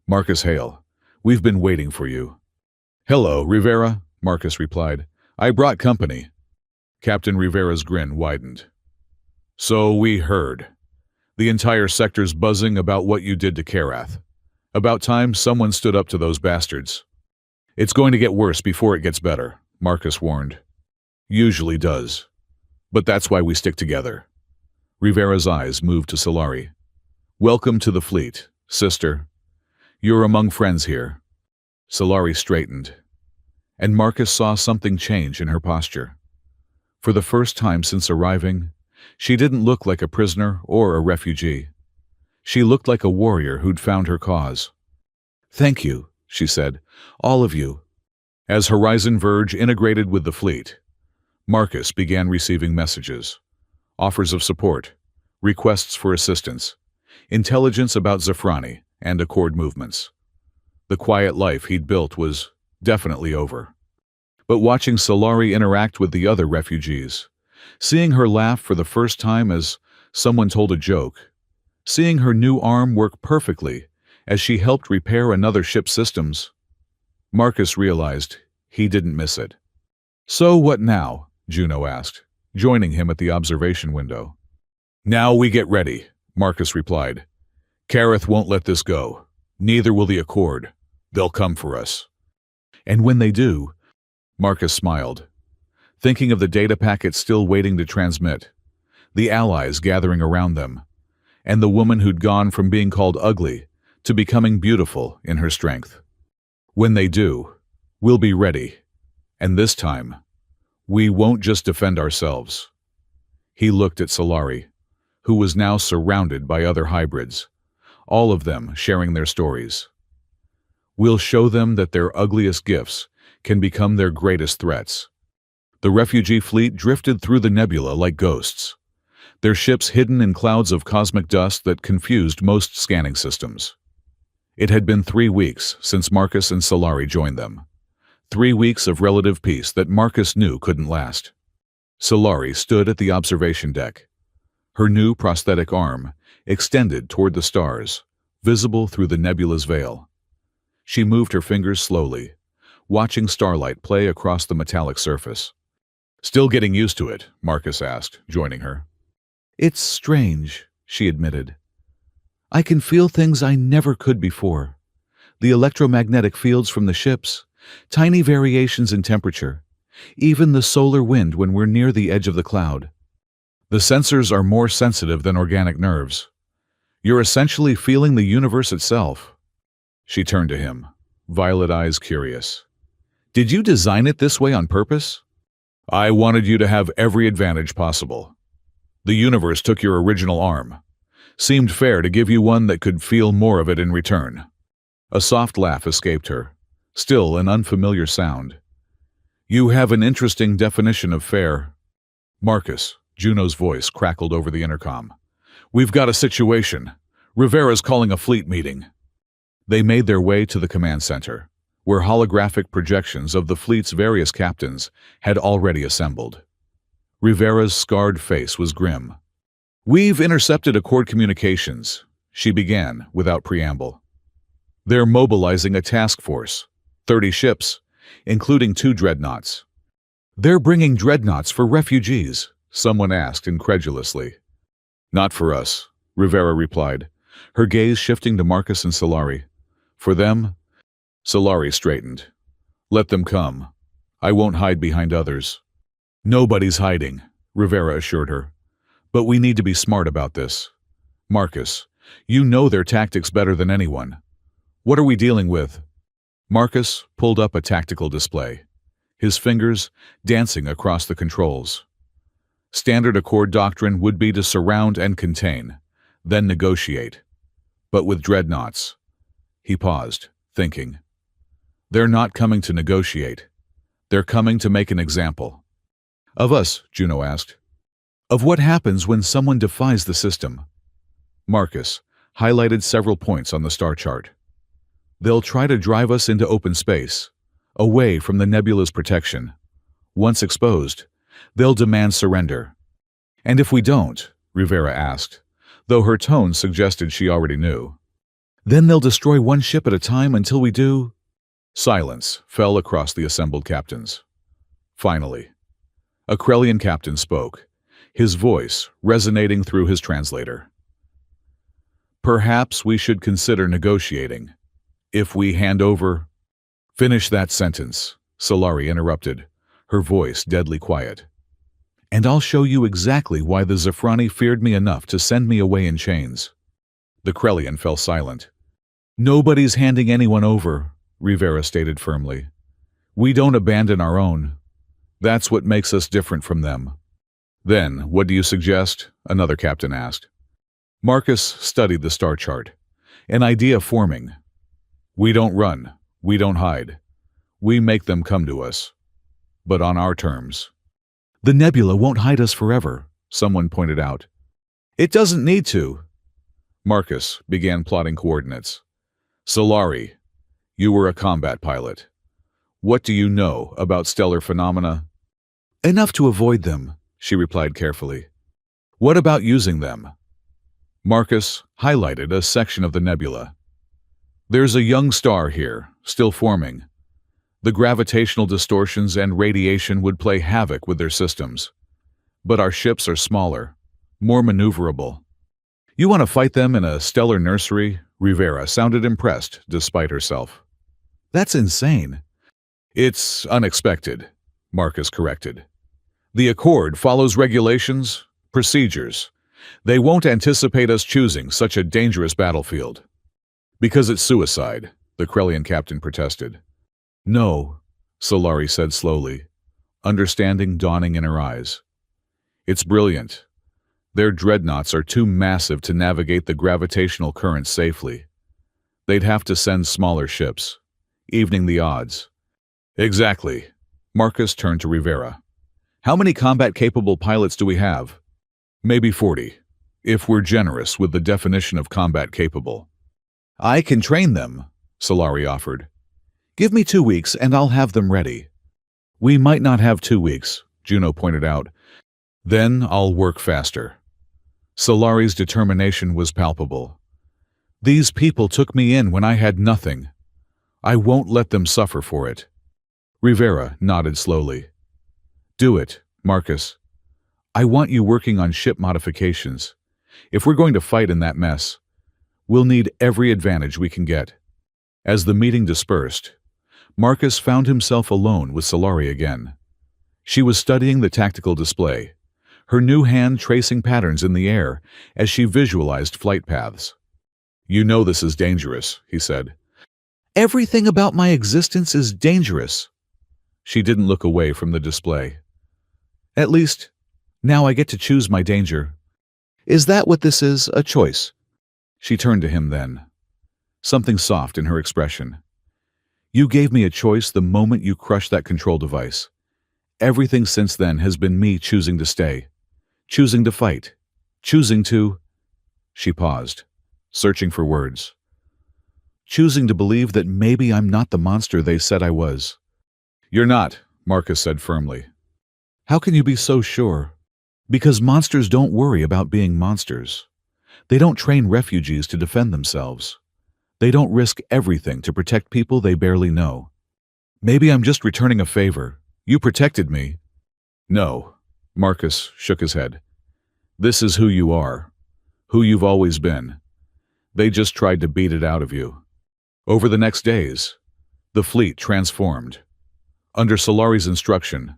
Marcus Hale, we've been waiting for you. Hello, Rivera, Marcus replied. I brought company. Captain Rivera's grin widened. So we heard. The entire sector's buzzing about what you did to Karath. About time someone stood up to those bastards. It's going to get worse before it gets better, Marcus warned. Usually does. But that's why we stick together. Rivera's eyes moved to Solari. Welcome to the fleet, sister. You're among friends here. Solari straightened, and Marcus saw something change in her posture. For the first time since arriving, she didn't look like a prisoner or a refugee. She looked like a warrior who'd found her cause. Thank you, she said, all of you. As Horizon Verge integrated with the fleet, Marcus began receiving messages, offers of support, requests for assistance, intelligence about Zafrani and Accord movements. The quiet life he'd built was definitely over. But watching Solari interact with the other refugees, seeing her laugh for the first time as someone told a joke, seeing her new arm work perfectly as she helped repair another ship's systems, Marcus realized he didn't miss it. So what now? Juno asked, joining him at the observation window. Now we get ready, Marcus replied. Karath won't let this go. Neither will the Accord. They'll come for us. And when they do, Marcus smiled, thinking of the data packets still waiting to transmit, the allies gathering around them, and the woman who'd gone from being called ugly to becoming beautiful in her strength. When they do, we'll be ready. And this time, we won't just defend ourselves. He looked at Solari, who was now surrounded by other hybrids, all of them sharing their stories. We'll show them that their ugliest gifts can become their greatest threats. The refugee fleet drifted through the nebula like ghosts, their ships hidden in clouds of cosmic dust that confused most scanning systems. It had been 3 weeks since Marcus and Solari joined them. 3 weeks of relative peace that Marcus knew couldn't last. Solari stood at the observation deck, her new prosthetic arm extended toward the stars, visible through the nebula's veil. She moved her fingers slowly, watching starlight play across the metallic surface. Still getting used to it, Marcus asked, joining her. It's strange, she admitted. I can feel things I never could before. The electromagnetic fields from the ships, tiny variations in temperature, even the solar wind when we're near the edge of the cloud. The sensors are more sensitive than organic nerves. You're essentially feeling the universe itself. She turned to him, violet eyes curious. Did you design it this way on purpose? I wanted you to have every advantage possible. The universe took your original arm. Seemed fair to give you one that could feel more of it in return. A soft laugh escaped her, still an unfamiliar sound. You have an interesting definition of fair. Marcus, Juno's voice crackled over the intercom. We've got a situation. Rivera's calling a fleet meeting. They made their way to the command center, where holographic projections of the fleet's various captains had already assembled. Rivera's scarred face was grim. We've intercepted Accord communications, she began without preamble. They're mobilizing a task force, 30 ships, including 2 dreadnoughts. They're bringing dreadnoughts for refugees, someone asked incredulously. Not for us, Rivera replied, her gaze shifting to Marcus and Solari. For them? Solari straightened. Let them come. I won't hide behind others. Nobody's hiding, Rivera assured her. But we need to be smart about this. Marcus, you know their tactics better than anyone. What are we dealing with? Marcus pulled up a tactical display, his fingers dancing across the controls. Standard Accord doctrine would be to surround and contain, then negotiate. But with dreadnoughts, He paused, thinking. They're not coming to negotiate. They're coming to make an example. Of us, Juno asked. Of what happens when someone defies the system? Marcus highlighted several points on the star chart. They'll try to drive us into open space, away from the nebula's protection. Once exposed, they'll demand surrender. And if we don't, Rivera asked, though her tone suggested she already knew. Then they'll destroy one ship at a time until we do. Silence fell across the assembled captains. Finally, a Krellian captain spoke, his voice resonating through his translator. Perhaps we should consider negotiating. If we hand over... Finish that sentence, Solari interrupted, her voice deadly quiet. And I'll show you exactly why the Zafrani feared me enough to send me away in chains. The Krellian fell silent. Nobody's handing anyone over, Rivera stated firmly. We don't abandon our own. That's what makes us different from them. Then, what do you suggest? Another captain asked. Marcus studied the star chart, an idea forming. We don't run, we don't hide. We make them come to us, but on our terms. The nebula won't hide us forever, someone pointed out. It doesn't need to. Marcus began plotting coordinates. Solari, you were a combat pilot. What do you know about stellar phenomena? Enough to avoid them, she replied carefully. What about using them? Marcus highlighted a section of the nebula. There's a young star here, still forming. The gravitational distortions and radiation would play havoc with their systems. But our ships are smaller, more maneuverable. You want to fight them in a stellar nursery? Rivera sounded impressed, despite herself. That's insane. It's unexpected, Marcus corrected. The Accord follows regulations, procedures. They won't anticipate us choosing such a dangerous battlefield. Because it's suicide, the Krellian captain protested. No, Solari said slowly, understanding dawning in her eyes. It's brilliant. Their dreadnoughts are too massive to navigate the gravitational currents safely. They'd have to send smaller ships, evening the odds. Exactly. Marcus turned to Rivera. How many combat-capable pilots do we have? Maybe 40, if we're generous with the definition of combat-capable. I can train them, Solari offered. Give me 2 weeks and I'll have them ready. We might not have 2 weeks, Juno pointed out. Then I'll work faster. Solari's determination was palpable. These people took me in when I had nothing. I won't let them suffer for it. Rivera nodded slowly. Do it, Marcus. I want you working on ship modifications. If we're going to fight in that mess, we'll need every advantage we can get. As the meeting dispersed, Marcus found himself alone with Solari again. She was studying the tactical display, her new hand tracing patterns in the air as she visualized flight paths. You know this is dangerous, he said. Everything about my existence is dangerous. She didn't look away from the display. At least, now I get to choose my danger. Is that what this is, a choice? She turned to him then, something soft in her expression. You gave me a choice the moment you crushed that control device. Everything since then has been me choosing to stay, choosing to fight, choosing to... She paused, searching for words. Choosing to believe that maybe I'm not the monster they said I was. You're not, Marcus said firmly. How can you be so sure? Because monsters don't worry about being monsters. They don't train refugees to defend themselves. They don't risk everything to protect people they barely know. Maybe I'm just returning a favor. You protected me. No, Marcus shook his head. This is who you are, who you've always been. They just tried to beat it out of you. Over the next days, the fleet transformed. Under Solari's instruction,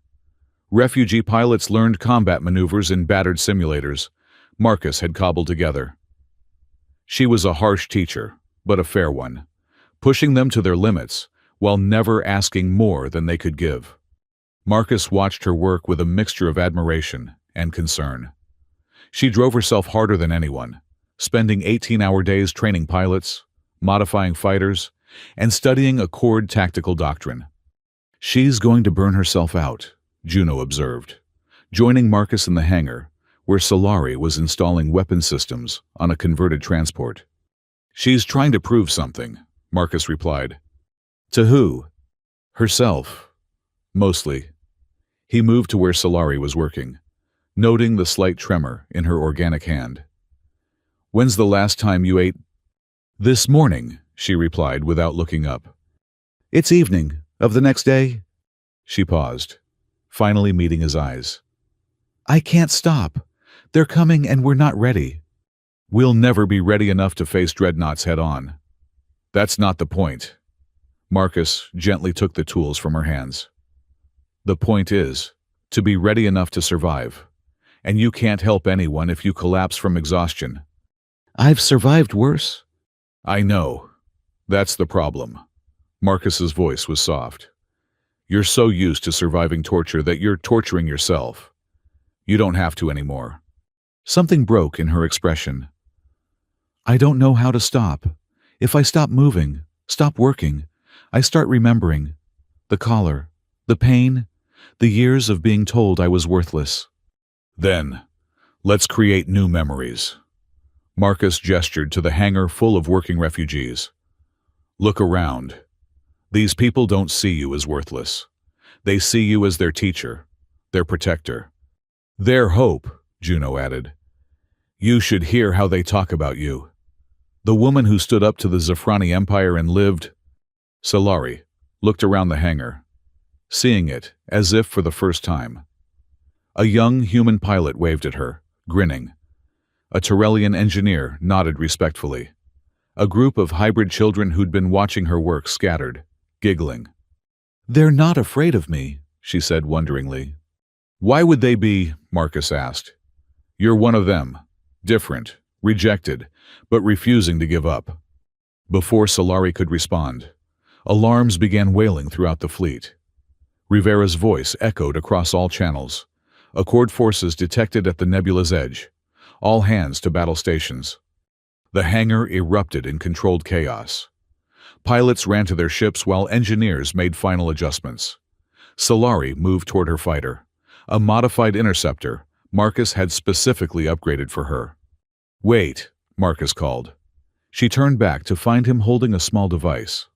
refugee pilots learned combat maneuvers in battered simulators Marcus had cobbled together. She was a harsh teacher, but a fair one, pushing them to their limits while never asking more than they could give. Marcus watched her work with a mixture of admiration and concern. She drove herself harder than anyone, spending 18-hour days training pilots, modifying fighters, and studying Accord tactical doctrine. She's going to burn herself out, Juno observed, joining Marcus in the hangar, where Solari was installing weapon systems on a converted transport. She's trying to prove something, Marcus replied. To who? Herself. Mostly. He moved to where Solari was working, noting the slight tremor in her organic hand. When's the last time you ate? This morning, she replied without looking up. It's evening of the next day? She paused, finally meeting his eyes. I can't stop. They're coming and we're not ready. We'll never be ready enough to face dreadnoughts head-on. That's not the point. Marcus gently took the tools from her hands. The point is, to be ready enough to survive. And you can't help anyone if you collapse from exhaustion. I've survived worse. I know. That's the problem. Marcus's voice was soft. You're so used to surviving torture that you're torturing yourself. You don't have to anymore. Something broke in her expression. I don't know how to stop. If I stop moving, stop working, I start remembering. The collar, the pain, the years of being told I was worthless. Then, let's create new memories. Marcus gestured to the hangar full of working refugees. Look around. These people don't see you as worthless. They see you as their teacher, their protector. Their hope, Juno added. You should hear how they talk about you. The woman who stood up to the Zafrani Empire and lived. Solari looked around the hangar, seeing it as if for the first time. A young human pilot waved at her, grinning. A Tyrellian engineer nodded respectfully. A group of hybrid children who'd been watching her work scattered, giggling. They're not afraid of me, she said wonderingly. Why would they be? Marcus asked. You're one of them, different, rejected, but refusing to give up. Before Solari could respond, alarms began wailing throughout the fleet. Rivera's voice echoed across all channels. Accord forces detected at the nebula's edge. All hands to battle stations. The hangar erupted in controlled chaos. Pilots ran to their ships while engineers made final adjustments. Solari moved toward her fighter, a modified interceptor Marcus had specifically upgraded for her. Wait, Marcus called. She turned back to find him holding a small device.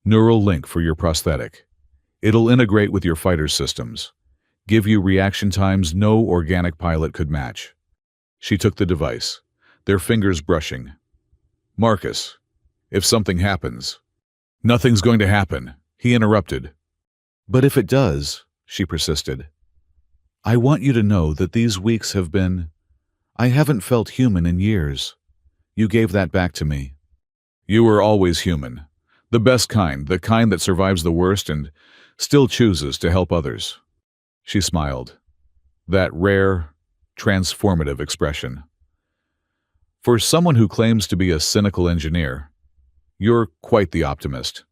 Neural link for your prosthetic. It'll integrate with your fighter's systems. Give you reaction times no organic pilot could match. She took the device, their fingers brushing. Marcus, if something happens. Nothing's going to happen, he interrupted. But if it does, she persisted. I want you to know that these weeks have been... I haven't felt human in years. You gave that back to me. You were always human. The best kind, the kind that survives the worst and still chooses to help others. She smiled. That rare, transformative expression. For someone who claims to be a cynical engineer, you're quite the optimist.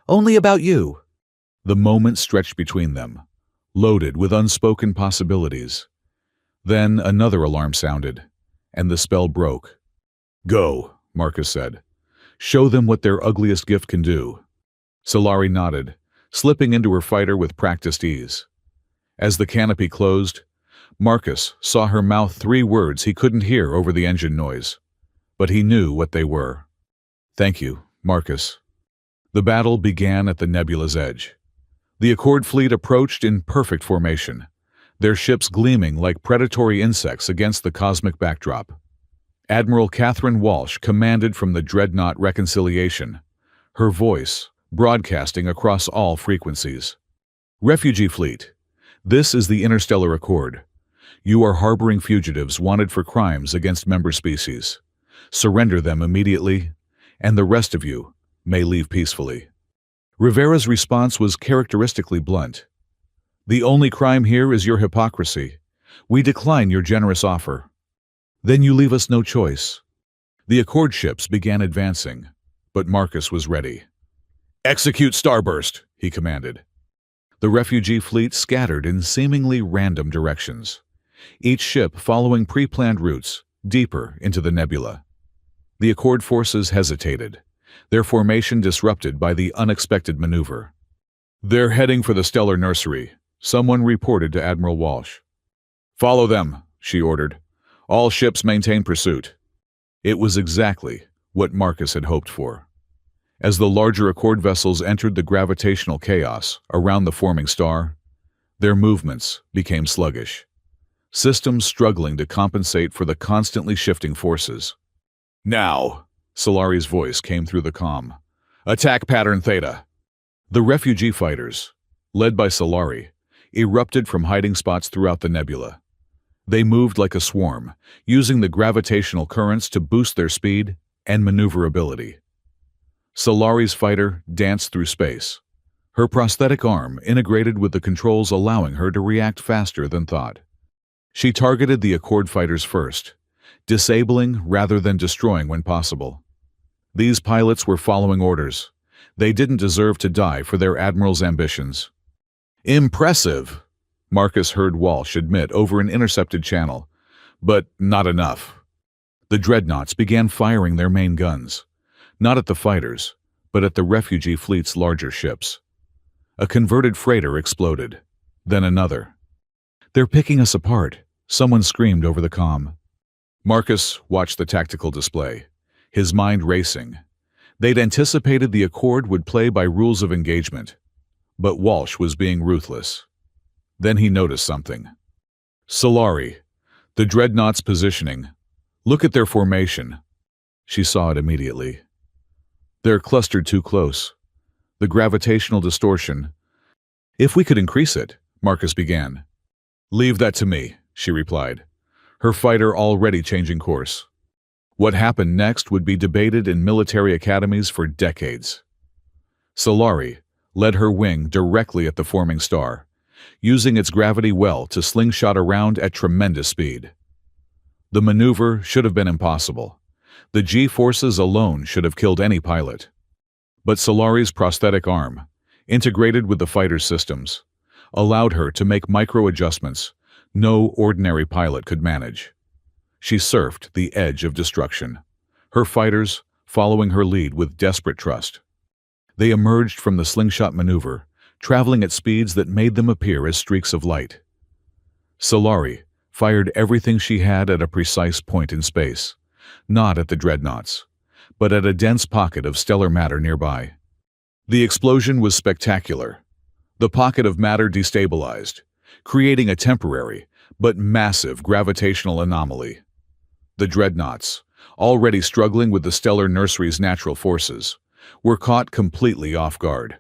Only about you. The moment stretched between them, loaded with unspoken possibilities. Then another alarm sounded, and the spell broke. Go, Marcus said. Show them what their ugliest gift can do. Solari nodded, slipping into her fighter with practiced ease. As the canopy closed, Marcus saw her mouth 3 words he couldn't hear over the engine noise, but he knew what they were. Thank you, Marcus. The battle began at the nebula's edge. The Accord fleet approached in perfect formation, their ships gleaming like predatory insects against the cosmic backdrop. Admiral Catherine Walsh commanded from the dreadnought Reconciliation, her voice broadcasting across all frequencies. Refugee fleet, this is the Interstellar Accord. You are harboring fugitives wanted for crimes against member species. Surrender them immediately, and the rest of you may leave peacefully. Rivera's response was characteristically blunt. The only crime here is your hypocrisy. We decline your generous offer. Then you leave us no choice. The Accord ships began advancing, but Marcus was ready. Execute Starburst, he commanded. The refugee fleet scattered in seemingly random directions, each ship following pre-planned routes deeper into the nebula. The Accord forces hesitated, their formation disrupted by the unexpected maneuver. "They're heading for the stellar nursery," someone reported to Admiral Walsh. "Follow them," she ordered. "All ships maintain pursuit." It was exactly what Marcus had hoped for. As the larger Accord vessels entered the gravitational chaos around the forming star, their movements became sluggish, systems struggling to compensate for the constantly shifting forces. "Now," Solari's voice came through the comm. "Attack pattern Theta." The refugee fighters, led by Solari, erupted from hiding spots throughout the nebula. They moved like a swarm, using the gravitational currents to boost their speed and maneuverability. Solari's fighter danced through space, her prosthetic arm integrated with the controls allowing her to react faster than thought. She targeted the Accord fighters first, disabling rather than destroying when possible. These pilots were following orders. They didn't deserve to die for their admiral's ambitions. "Impressive," Marcus heard Walsh admit over an intercepted channel, "but not enough." The dreadnoughts began firing their main guns, not at the fighters, but at the refugee fleet's larger ships. A converted freighter exploded, then another. "They're picking us apart," someone screamed over the comm. Marcus watched the tactical display, his mind racing. They'd anticipated the Accord would play by rules of engagement, but Walsh was being ruthless. Then he noticed something. "Solari, the dreadnought's positioning. Look at their formation." She saw it immediately. "They're clustered too close. The gravitational distortion." "If we could increase it," Marcus began. "Leave that to me," she replied, her fighter already changing course. What happened next would be debated in military academies for decades. Solari led her wing directly at the forming star, using its gravity well to slingshot around at tremendous speed. The maneuver should have been impossible. The G-forces alone should have killed any pilot. But Solari's prosthetic arm, integrated with the fighter's systems, allowed her to make micro-adjustments no ordinary pilot could manage. She surfed the edge of destruction, her fighters following her lead with desperate trust. They emerged from the slingshot maneuver, traveling at speeds that made them appear as streaks of light. Solari fired everything she had at a precise point in space, not at the dreadnoughts, but at a dense pocket of stellar matter nearby. The explosion was spectacular. The pocket of matter destabilized, creating a temporary but massive gravitational anomaly. The dreadnoughts, already struggling with the stellar nursery's natural forces, were caught completely off guard.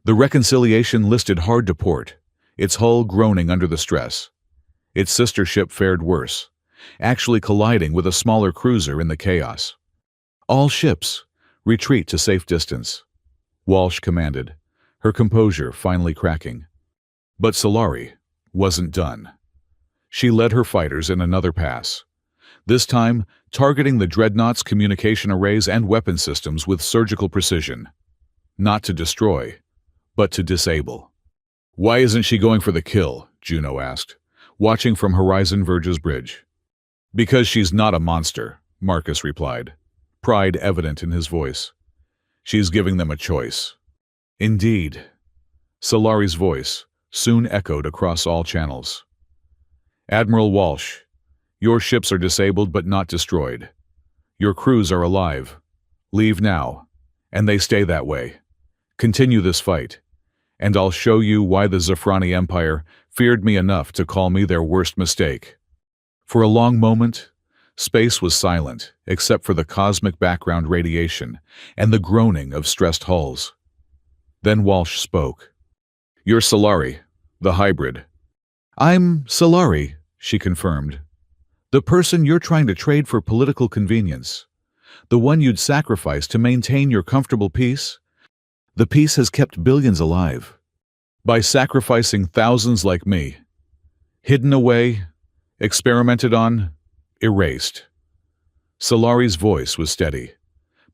The reconciliation listed hard to port, its hull groaning under the stress. Its sister ship fared worse, actually colliding with a smaller cruiser in the chaos. "All ships, retreat to safe distance," Walsh commanded, her composure finally cracking. But Solari wasn't done. She led her fighters in another pass, this time targeting the dreadnought's communication arrays and weapon systems with surgical precision. Not to destroy, but to disable. "Why isn't she going for the kill?" Juno asked, watching from Horizon Verge's bridge. "Because she's not a monster," Marcus replied, pride evident in his voice. "She's giving them a choice." "Indeed." Solari's voice soon echoed across all channels. "Admiral Walsh, your ships are disabled but not destroyed. Your crews are alive. Leave now, and they stay that way. Continue this fight, and I'll show you why the Zafrani Empire feared me enough to call me their worst mistake." For a long moment, space was silent except for the cosmic background radiation and the groaning of stressed hulls. Then Walsh spoke. "You're Solari, the hybrid." "I'm Solari," she confirmed. "The person you're trying to trade for political convenience. The one you'd sacrifice to maintain your comfortable peace. The peace has kept billions alive. By sacrificing thousands like me. Hidden away, experimented on, erased." Solari's voice was steady,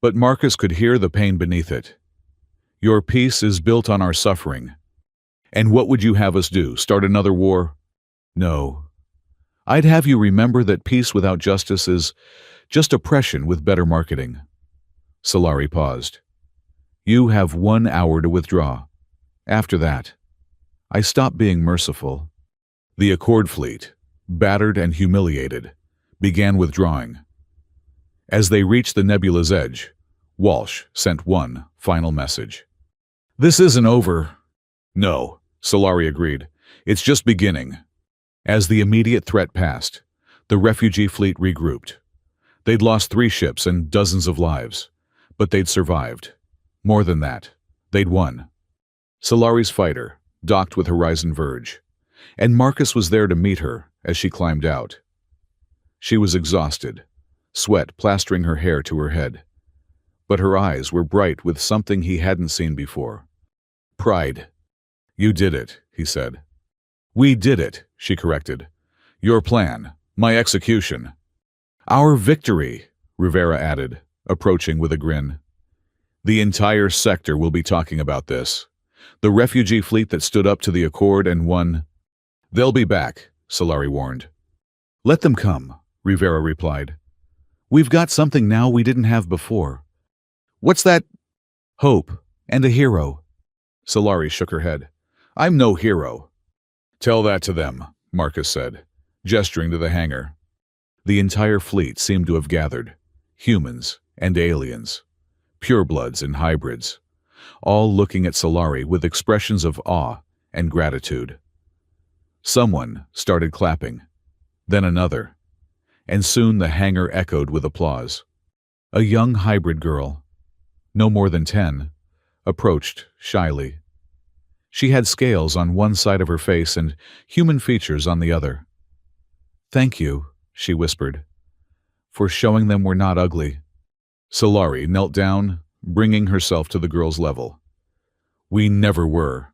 but Marcus could hear the pain beneath it. "Your peace is built on our suffering. And what would you have us do, start another war? No. I'd have you remember that peace without justice is just oppression with better marketing." Solari paused. You have 1 hour to withdraw. After that, I stop being merciful. The Accord fleet, battered and humiliated, began withdrawing. As they reached the nebula's edge, Walsh sent one final message. This isn't over. No, Solari agreed. It's just beginning. As the immediate threat passed, the refugee fleet regrouped. They'd lost 3 ships and dozens of lives, but they'd survived. More than that, they'd won. Solari's fighter docked with Horizon Verge, and Marcus was there to meet her as she climbed out. She was exhausted, sweat plastering her hair to her head, but her eyes were bright with something he hadn't seen before. Pride. You did it, he said. We did it, she corrected. Your plan, my execution. Our victory, Rivera added, approaching with a grin. The entire sector will be talking about this. The refugee fleet that stood up to the Accord and won. They'll be back, Solari warned. Let them come, Rivera replied. We've got something now we didn't have before. What's that? Hope and a hero. Solari shook her head. I'm no hero. Tell that to them, Marcus said, gesturing to the hangar. The entire fleet seemed to have gathered, humans and aliens, purebloods and hybrids, all looking at Solari with expressions of awe and gratitude. Someone started clapping, then another, and soon the hangar echoed with applause. A young hybrid girl, no more than 10, approached shyly. She had scales on one side of her face and human features on the other. Thank you, she whispered, for showing them we're not ugly. Solari knelt down, bringing herself to the girl's level. We never were.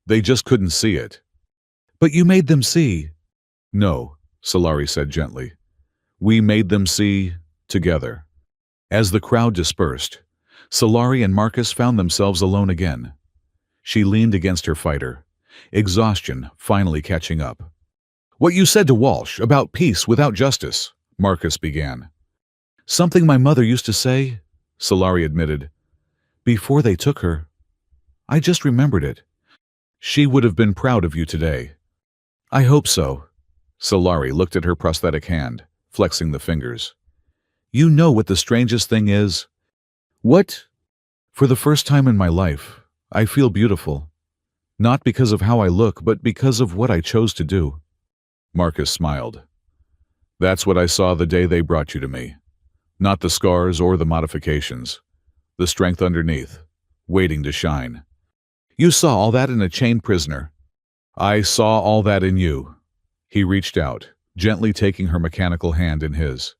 They just couldn't see it. But you made them see. No, Solari said gently. We made them see together. As the crowd dispersed, Solari and Marcus found themselves alone again. She leaned against her fighter, exhaustion finally catching up. What you said to Walsh about peace without justice, Marcus began. Something my mother used to say, Solari admitted. Before they took her. I just remembered it. She would have been proud of you today. I hope so. Solari looked at her prosthetic hand, flexing the fingers. You know what the strangest thing is? What? For the first time in my life, I feel beautiful. Not because of how I look, but because of what I chose to do. Marcus smiled. That's what I saw the day they brought you to me. Not the scars or the modifications. The strength underneath, waiting to shine. You saw all that in a chained prisoner. I saw all that in you. He reached out, gently taking her mechanical hand in his.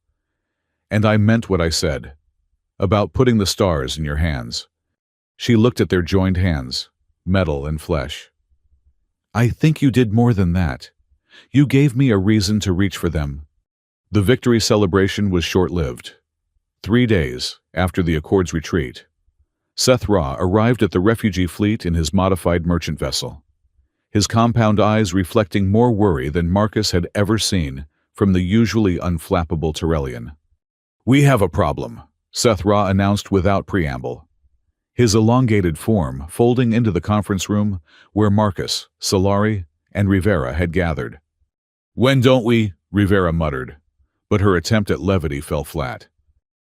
And I meant what I said, about putting the stars in your hands. She looked at their joined hands, metal and flesh. I think you did more than that. You gave me a reason to reach for them. The victory celebration was short-lived. 3 days after the Accord's retreat, Seth Ra arrived at the refugee fleet in his modified merchant vessel, his compound eyes reflecting more worry than Marcus had ever seen from the usually unflappable Tyrellian. We have a problem, Seth Ra announced without preamble, his elongated form folding into the conference room where Marcus, Solari, and Rivera had gathered. When don't we? Rivera muttered, but her attempt at levity fell flat.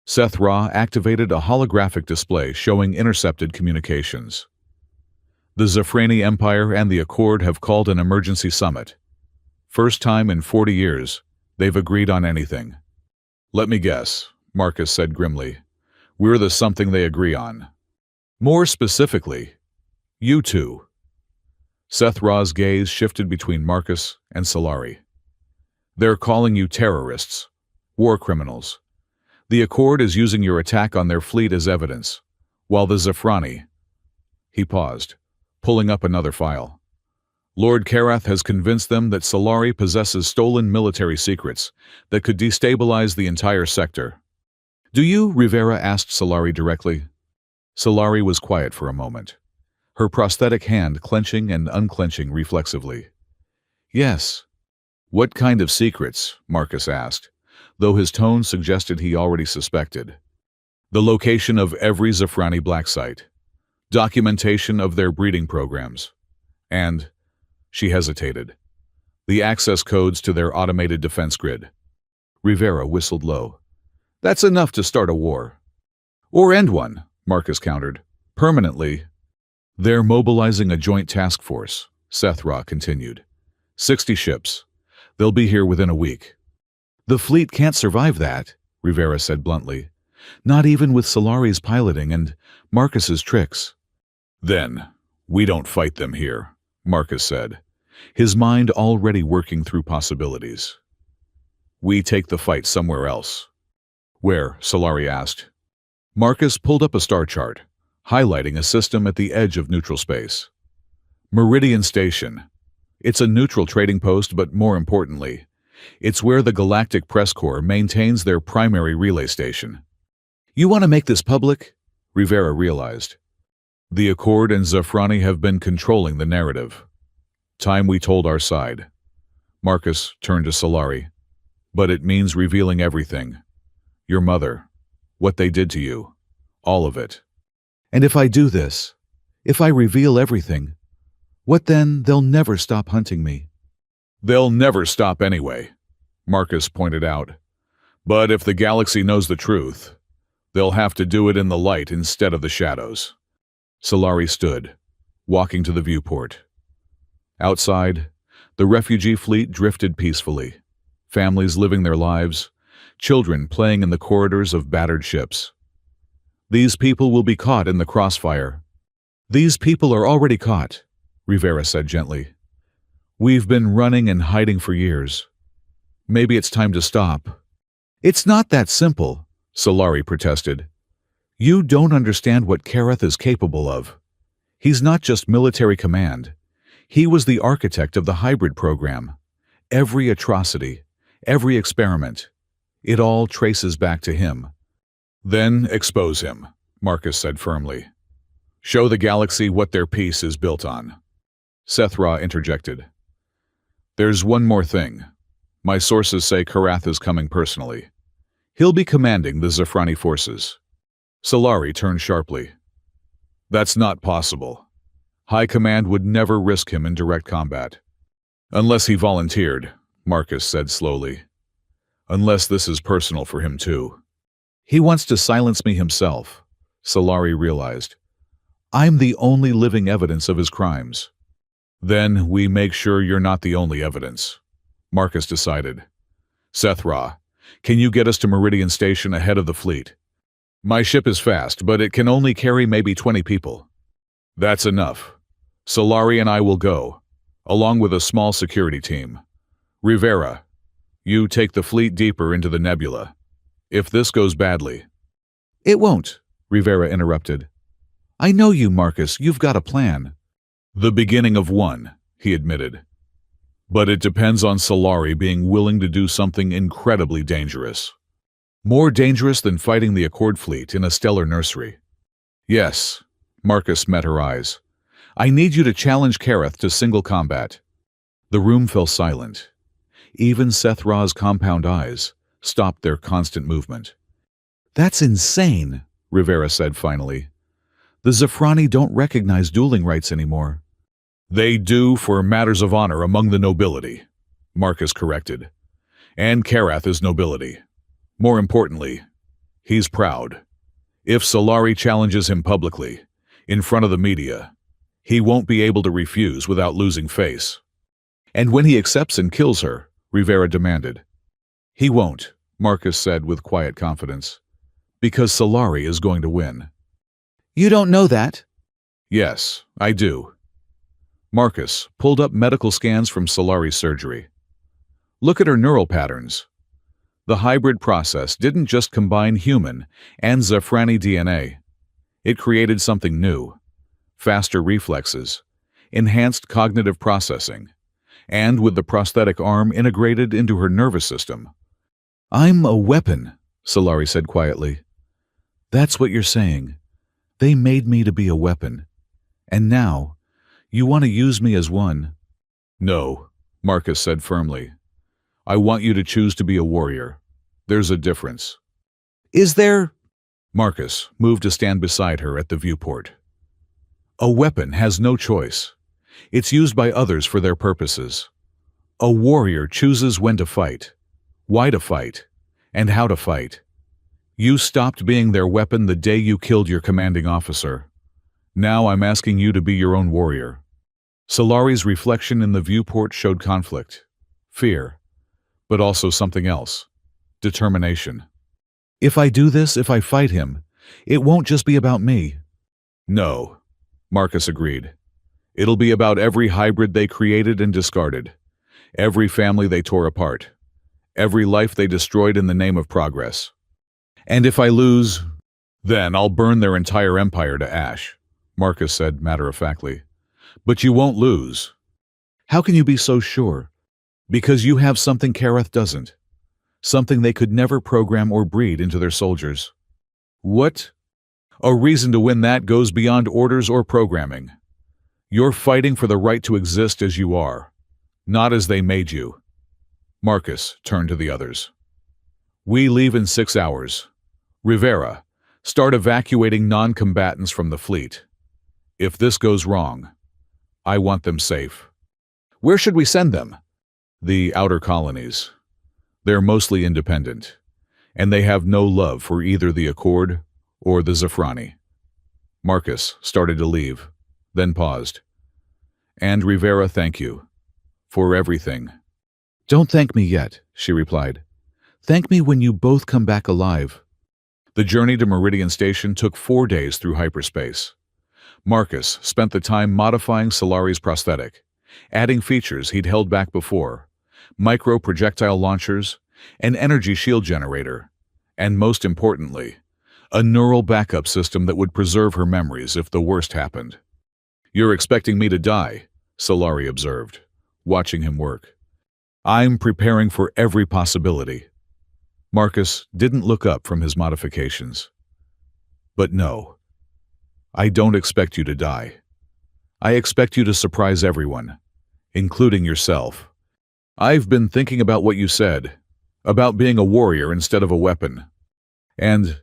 Seth Ra activated a holographic display showing intercepted communications. The Zafrani Empire and the Accord have called an emergency summit. First time in 40 years, they've agreed on anything. Let me guess, Marcus said grimly. We're the something they agree on. More specifically, you two. Seth Ra's gaze shifted between Marcus and Solari. They're calling you terrorists, war criminals. The Accord is using your attack on their fleet as evidence, while the Zafrani... He paused, pulling up another file. Lord Karath has convinced them that Solari possesses stolen military secrets that could destabilize the entire sector. Do you? Rivera asked Solari directly. Solari was quiet for a moment, her prosthetic hand clenching and unclenching reflexively. Yes. What kind of secrets? Marcus asked, though his tone suggested he already suspected. The location of every Zafrani black site, documentation of their breeding programs, and, she hesitated, the access codes to their automated defense grid. Rivera whistled low. That's enough to start a war. Or end one, Marcus countered. Permanently. They're mobilizing a joint task force, Sethra continued. 60 ships. They'll be here within a week. The fleet can't survive that, Rivera said bluntly. Not even with Solari's piloting and Marcus's tricks. Then, we don't fight them here, Marcus said, his mind already working through possibilities. We take the fight somewhere else. Where? Solari asked. Marcus pulled up a star chart, highlighting a system at the edge of neutral space. Meridian Station. It's a neutral trading post, but more importantly, it's where the Galactic Press Corps maintains their primary relay station. You want to make this public? Rivera realized. The Accord and Zafrani have been controlling the narrative. Time we told our side. Marcus turned to Solari. But it means revealing everything. Your mother. What they did to you. All of it. And if I do this, if I reveal everything, what then? They'll never stop hunting me. They'll never stop anyway, Marcus pointed out. But if the galaxy knows the truth, they'll have to do it in the light instead of the shadows. Solari stood, walking to the viewport. Outside, the refugee fleet drifted peacefully, families living their lives, children playing in the corridors of battered ships. These people will be caught in the crossfire. These people are already caught, Rivera said gently. We've been running and hiding for years. Maybe it's time to stop. It's not that simple, Solari protested. You don't understand what Kareth is capable of. He's not just military command. He was the architect of the hybrid program. Every atrocity, every experiment, it all traces back to him. Then expose him, Marcus said firmly. Show the galaxy what their peace is built on. Sethra interjected. There's one more thing. My sources say Karath is coming personally. He'll be commanding the Zafrani forces. Solari turned sharply. That's not possible. High Command would never risk him in direct combat. Unless he volunteered, Marcus said slowly. Unless this is personal for him too. He wants to silence me himself, Solari realized. I'm the only living evidence of his crimes. Then we make sure you're not the only evidence, Marcus decided. Sethra, can you get us to Meridian Station ahead of the fleet? My ship is fast, but it can only carry maybe 20 people. That's enough. Solari and I will go, along with a small security team. Rivera, you take the fleet deeper into the nebula. If this goes badly... It won't, Rivera interrupted. I know you, Marcus. You've got a plan. The beginning of one, he admitted. But it depends on Solari being willing to do something incredibly dangerous. More dangerous than fighting the Accord fleet in a stellar nursery. Yes, Marcus met her eyes. I need you to challenge Kareth to single combat. The room fell silent. Even Sethra's compound eyes stopped their constant movement. That's insane, Rivera said finally. The Zafrani don't recognize dueling rights anymore. They do for matters of honor among the nobility, Marcus corrected. And Kareth is nobility. More importantly, he's proud. If Solari challenges him publicly, in front of the media, he won't be able to refuse without losing face. And when he accepts and kills her, Rivera demanded. He won't, Marcus said with quiet confidence, because Solari is going to win. You don't know that? Yes, I do. Marcus pulled up medical scans from Solari's surgery. Look at her neural patterns. The hybrid process didn't just combine human and Zafrani DNA. It created something new. Faster reflexes, enhanced cognitive processing, and with the prosthetic arm integrated into her nervous system. I'm a weapon, Solari said quietly. That's what you're saying. They made me to be a weapon. And now, you want to use me as one? No, Marcus said firmly. I want you to choose to be a warrior. There's a difference. Is there? Marcus moved to stand beside her at the viewport. A weapon has no choice. It's used by others for their purposes. A warrior chooses when to fight, why to fight, and how to fight. You stopped being their weapon the day you killed your commanding officer. Now I'm asking you to be your own warrior. Solari's reflection in the viewport showed conflict, fear, but also something else: determination. If I do this, if I fight him, it won't just be about me. No, Marcus agreed. It'll be about every hybrid they created and discarded, every family they tore apart, every life they destroyed in the name of progress. And if I lose, then I'll burn their entire empire to ash, Marcus said matter-of-factly. But you won't lose. How can you be so sure? Because you have something Kareth doesn't. Something they could never program or breed into their soldiers. What? A reason to win that goes beyond orders or programming. You're fighting for the right to exist as you are, not as they made you. Marcus turned to the others. We leave in 6 hours. Rivera, start evacuating non-combatants from the fleet. If this goes wrong, I want them safe. Where should we send them? The outer colonies. They're mostly independent, and they have no love for either the Accord or the Zafrani. Marcus started to leave, then paused. And Rivera, thank you. For everything. Don't thank me yet, she replied. Thank me when you both come back alive. The journey to Meridian Station took 4 days through hyperspace. Marcus spent the time modifying Solari's prosthetic, adding features he'd held back before: micro-projectile launchers, an energy shield generator, and most importantly, a neural backup system that would preserve her memories if the worst happened. You're expecting me to die, Solari observed, watching him work. I'm preparing for every possibility. Marcus didn't look up from his modifications. But no, I don't expect you to die. I expect you to surprise everyone, including yourself. I've been thinking about what you said, about being a warrior instead of a weapon. And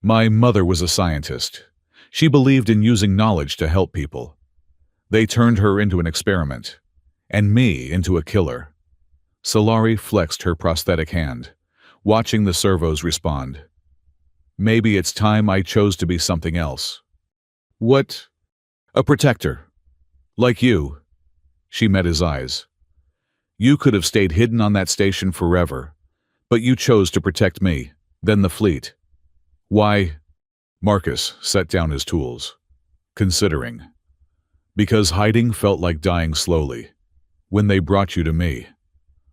my mother was a scientist. She believed in using knowledge to help people. They turned her into an experiment, and me into a killer. Solari flexed her prosthetic hand, watching the servos respond. Maybe it's time I chose to be something else. What? A protector. Like you. She met his eyes. You could have stayed hidden on that station forever, but you chose to protect me, then the fleet. Why? Marcus set down his tools, considering. Because hiding felt like dying slowly. When they brought you to me,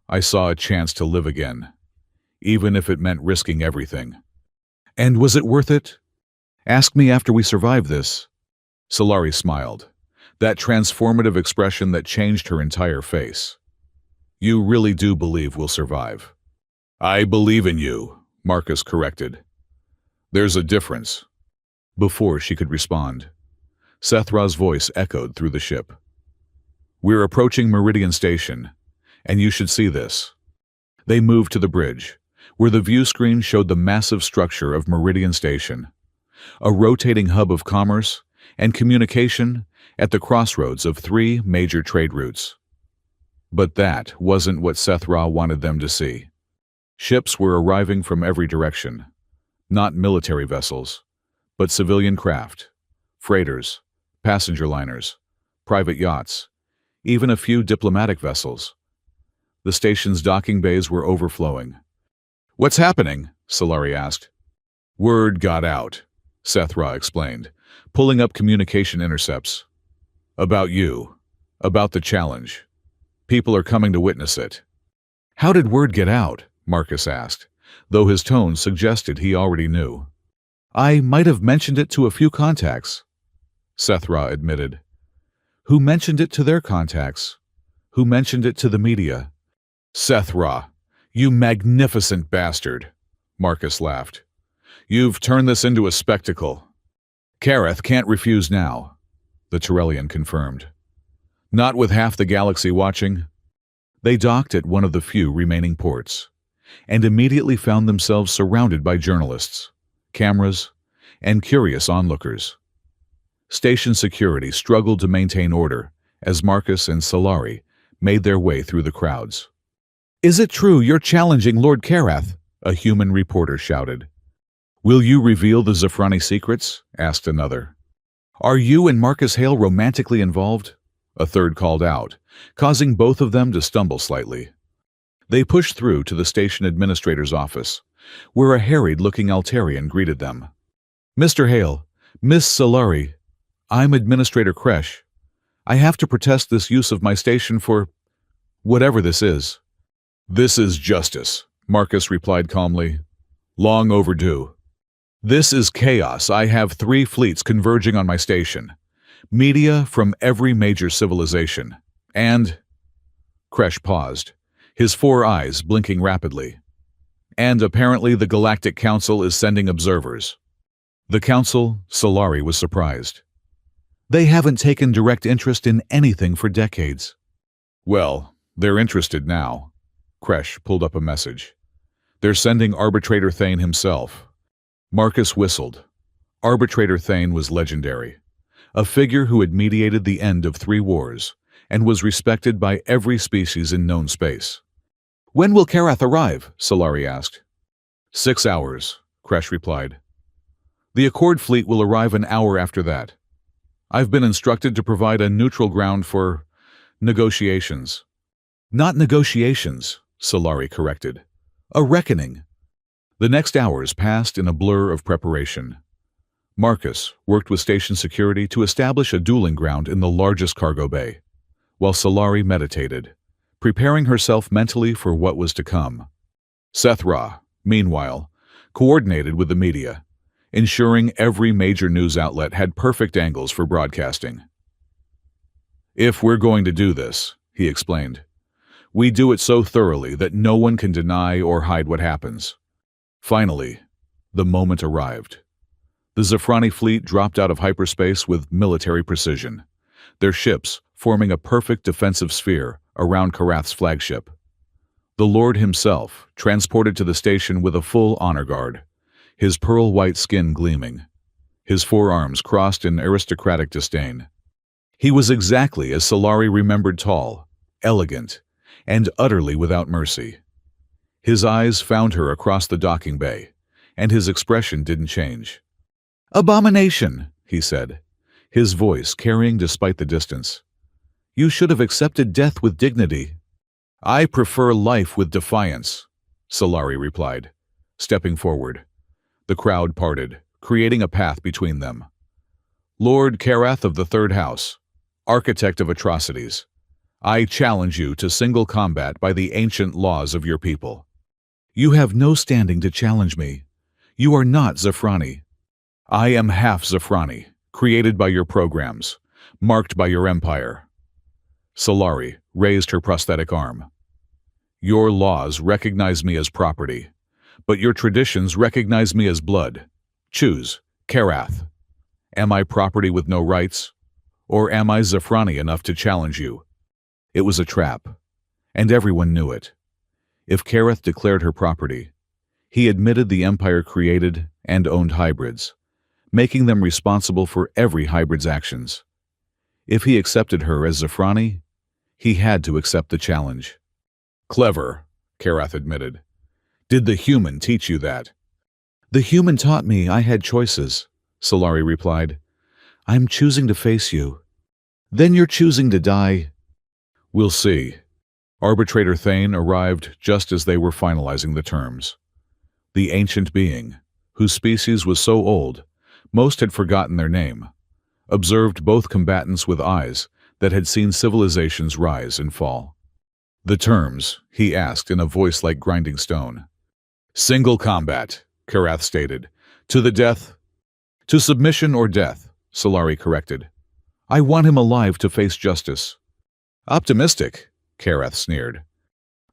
I saw a chance to live again, even if it meant risking everything. And was it worth it? Ask me after we survive this. Solari smiled, that transformative expression that changed her entire face. You really do believe we'll survive. I believe in you, Marcus corrected. There's a difference. Before she could respond, Sethra's voice echoed through the ship. We're approaching Meridian Station, and you should see this. They moved to the bridge, where the view screen showed the massive structure of Meridian Station, a rotating hub of commerce and communication at the crossroads of 3 major trade routes. But that wasn't what Sethra wanted them to see. Ships were arriving from every direction, not military vessels, but civilian craft, freighters, passenger liners, private yachts, even a few diplomatic vessels. The station's docking bays were overflowing. What's happening? Solari asked. Word got out, Sethra explained, pulling up communication intercepts. About you, about the challenge. People are coming to witness it. How did word get out? Marcus asked, though his tone suggested he already knew. I might have mentioned it to a few contacts, Sethra admitted. Who mentioned it to their contacts? Who mentioned it to the media? Sethra, you magnificent bastard, Marcus laughed. You've turned this into a spectacle. Kareth can't refuse now, the Turellian confirmed. Not with half the galaxy watching. They docked at one of the few remaining ports, and immediately found themselves surrounded by journalists, cameras, and curious onlookers. Station security struggled to maintain order as Marcus and Solari made their way through the crowds. "Is it true you're challenging Lord Karath?" a human reporter shouted. "Will you reveal the Zafrani secrets?" asked another. "Are you and Marcus Hale romantically involved?" a third called out, causing both of them to stumble slightly. They pushed through to the station administrator's office, where a harried-looking Altarian greeted them. "Mr. Hale, Miss Solari, I'm Administrator Kresh. I have to protest this use of my station for whatever this is." "This is justice," Marcus replied calmly. "Long overdue. This is chaos. I have 3 fleets converging on my station. Media from every major civilization. And—" Kresh paused, his 4 eyes blinking rapidly. "And apparently the Galactic Council is sending observers." The Council, Solari was surprised. "They haven't taken direct interest in anything for decades." "Well, they're interested now." Kresh pulled up a message. "They're sending Arbitrator Thane himself." Marcus whistled. Arbitrator Thane was legendary, a figure who had mediated the end of 3 wars and was respected by every species in known space. "When will Karath arrive?" Solari asked. 6 hours, Kresh replied. "The Accord fleet will arrive an hour after that. I've been instructed to provide a neutral ground for negotiations." "Not negotiations," Solari corrected. "A reckoning." The next hours passed in a blur of preparation. Marcus worked with station security to establish a dueling ground in the largest cargo bay, while Solari meditated, preparing herself mentally for what was to come. Sethra, meanwhile, coordinated with the media, ensuring every major news outlet had perfect angles for broadcasting. "If we're going to do this," he explained, "we do it so thoroughly that no one can deny or hide what happens." Finally, the moment arrived. The Zafrani fleet dropped out of hyperspace with military precision, their ships forming a perfect defensive sphere around Karath's flagship. The Lord himself transported to the station with a full honor guard, his pearl-white skin gleaming, his forearms crossed in aristocratic disdain. He was exactly as Solari remembered, tall, elegant, and utterly without mercy. His eyes found her across the docking bay, and his expression didn't change. "Abomination," he said, his voice carrying despite the distance. "You should have accepted death with dignity." "I prefer life with defiance," Solari replied, stepping forward. The crowd parted, creating a path between them. "Lord Karath of the Third House, architect of atrocities, I challenge you to single combat by the ancient laws of your people." "You have no standing to challenge me. You are not Zafrani." "I am half Zafrani, created by your programs, marked by your empire." Solari raised her prosthetic arm. "Your laws recognize me as property, but your traditions recognize me as blood. Choose, Karath. Am I property with no rights, or am I Zafrani enough to challenge you?" It was a trap, and everyone knew it. If Karath declared her property, he admitted the Empire created and owned hybrids, making them responsible for every hybrid's actions. If he accepted her as Zafrani, he had to accept the challenge. "Clever," Karath admitted. "Did the human teach you that?" "The human taught me I had choices," Solari replied. "I'm choosing to face you. Then you're choosing to die." "We'll see." Arbitrator Thane arrived just as they were finalizing the terms. The ancient being, whose species was so old, most had forgotten their name, observed both combatants with eyes that had seen civilizations rise and fall. "The terms," he asked in a voice like grinding stone. "Single combat," Karath stated. "To the death." "To submission or death," Solari corrected. "I want him alive to face justice." "Optimistic," Karath sneered.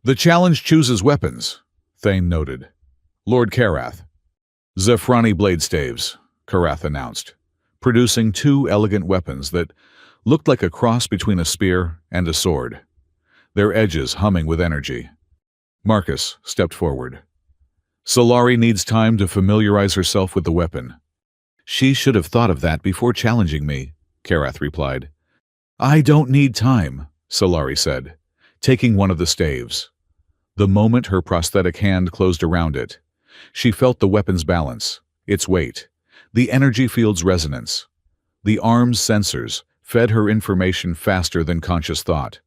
"The challenge chooses weapons," Thane noted. "Lord Karath." "Zafrani blade staves," Karath announced, producing 2 elegant weapons that looked like a cross between a spear and a sword, their edges humming with energy. Marcus stepped forward. "Solari needs time to familiarize herself with the weapon. She should have thought of that before challenging me, Karath replied. I don't need time, Solari said, taking one of the staves. The moment her prosthetic hand closed around it, she felt the weapon's balance, its weight, the energy field's resonance. The arm's sensors fed her information faster than conscious thought.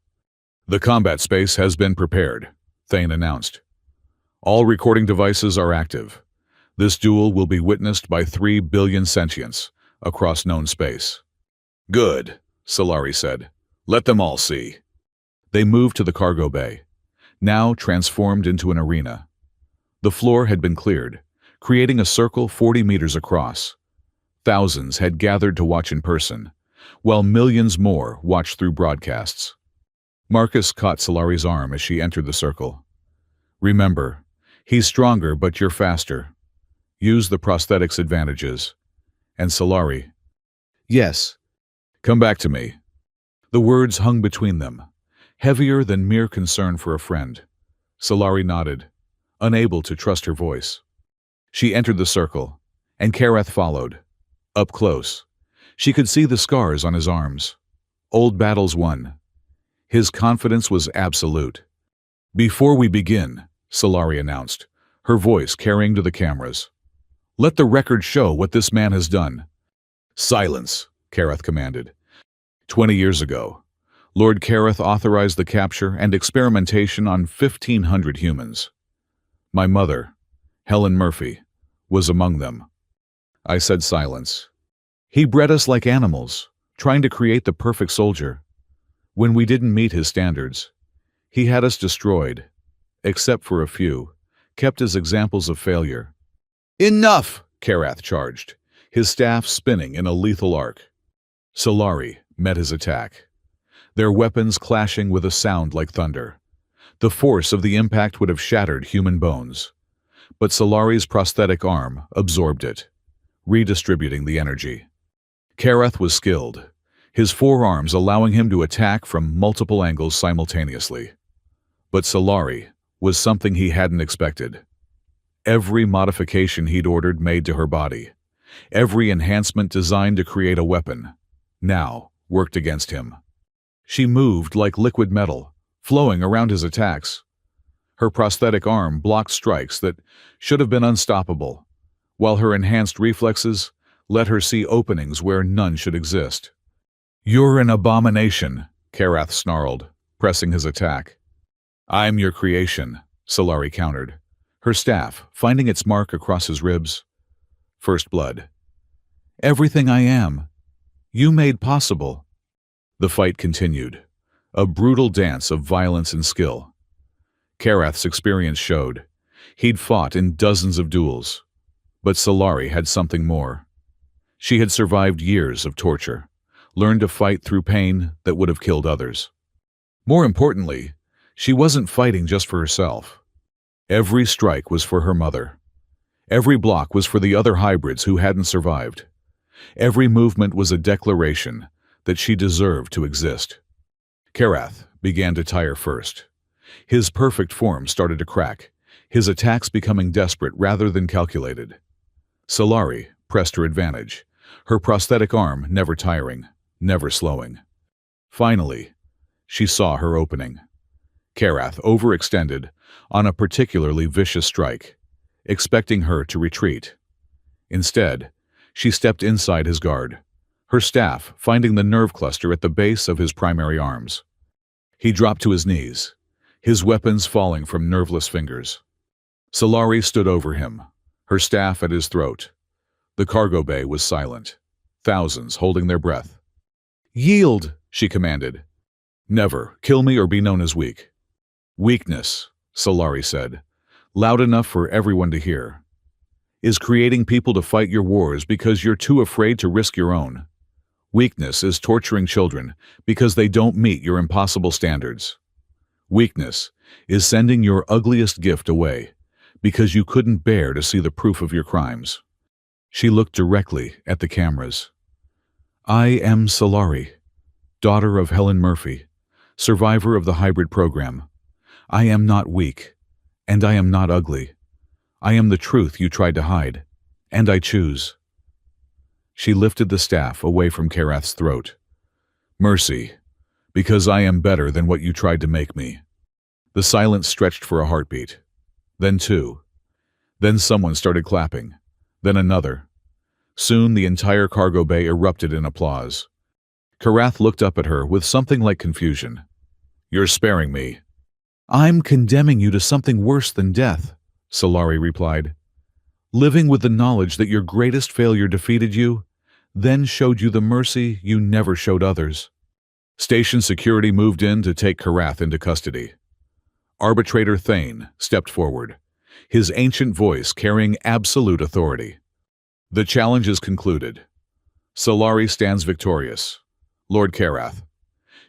The combat space has been prepared, Thane announced. All recording devices are active. This duel will be witnessed by 3 billion sentients across known space. Good, Solari said. Let them all see. They moved to the cargo bay, now transformed into an arena. The floor had been cleared, creating a circle 40 meters across. Thousands had gathered to watch in person, while millions more watched through broadcasts. Marcus caught Solari's arm as she entered the circle. Remember, he's stronger, but you're faster. Use the prosthetic's advantages. And Solari, yes, come back to me. The words hung between them, heavier than mere concern for a friend. Solari nodded, unable to trust her voice. She entered the circle, and Karath followed. Up close, she could see the scars on his arms. Old battles won. His confidence was absolute. Before we begin, Solari announced, her voice carrying to the cameras. Let the record show what this man has done. Silence, Karath commanded. 20 years ago, Lord Karath authorized the capture and experimentation on 1,500 humans. My mother, Helen Murphy, was among them. I said silence. He bred us like animals, trying to create the perfect soldier. When we didn't meet his standards, he had us destroyed, except for a few, kept as examples of failure. Enough, Karath charged, his staff spinning in a lethal arc. Solari met his attack, their weapons clashing with a sound like thunder. The force of the impact would have shattered human bones, but Solari's prosthetic arm absorbed it, redistributing the energy. Karath was skilled, his forearms allowing him to attack from multiple angles simultaneously. But Solari was something he hadn't expected. Every modification he'd ordered made to her body, every enhancement designed to create a weapon, now worked against him. She moved like liquid metal, flowing around his attacks. Her prosthetic arm blocked strikes that should have been unstoppable, while her enhanced reflexes let her see openings where none should exist. You're an abomination, Karath snarled, pressing his attack. I'm your creation, Solari countered, her staff finding its mark across his ribs. First blood. Everything I am, you made possible. The fight continued, a brutal dance of violence and skill. Karath's experience showed. He'd fought in dozens of duels, but Solari had something more. She had survived years of torture, learned to fight through pain that would have killed others. More importantly, she wasn't fighting just for herself. Every strike was for her mother. Every block was for the other hybrids who hadn't survived. Every movement was a declaration that she deserved to exist. Karath began to tire first. His perfect form started to crack, his attacks becoming desperate rather than calculated. Solari pressed her advantage, her prosthetic arm never tiring, never slowing. Finally, she saw her opening. Karath overextended on a particularly vicious strike, expecting her to retreat. Instead, she stepped inside his guard, her staff finding the nerve cluster at the base of his primary arms. He dropped to his knees, his weapons falling from nerveless fingers. Solari stood over him, her staff at his throat. The cargo bay was silent, thousands holding their breath. Yield, she commanded. Never kill me or be known as weak. Weakness, Solari said, loud enough for everyone to hear, is creating people to fight your wars because you're too afraid to risk your own. Weakness is torturing children because they don't meet your impossible standards. Weakness is sending your ugliest gift away because you couldn't bear to see the proof of your crimes. She looked directly at the cameras. I am Solari, daughter of Helen Murphy, survivor of the hybrid program. I am not weak, and I am not ugly. I am the truth you tried to hide, and I choose. She lifted the staff away from Karath's throat. Mercy, because I am better than what you tried to make me. The silence stretched for a heartbeat. Then two. Then someone started clapping. Then another. Soon the entire cargo bay erupted in applause. Karath looked up at her with something like confusion. You're sparing me. I'm condemning you to something worse than death, Solari replied. Living with the knowledge that your greatest failure defeated you, then showed you the mercy you never showed others. Station security moved in to take Karath into custody. Arbitrator Thane stepped forward, his ancient voice carrying absolute authority. The challenge is concluded. Solari stands victorious. Lord Karath,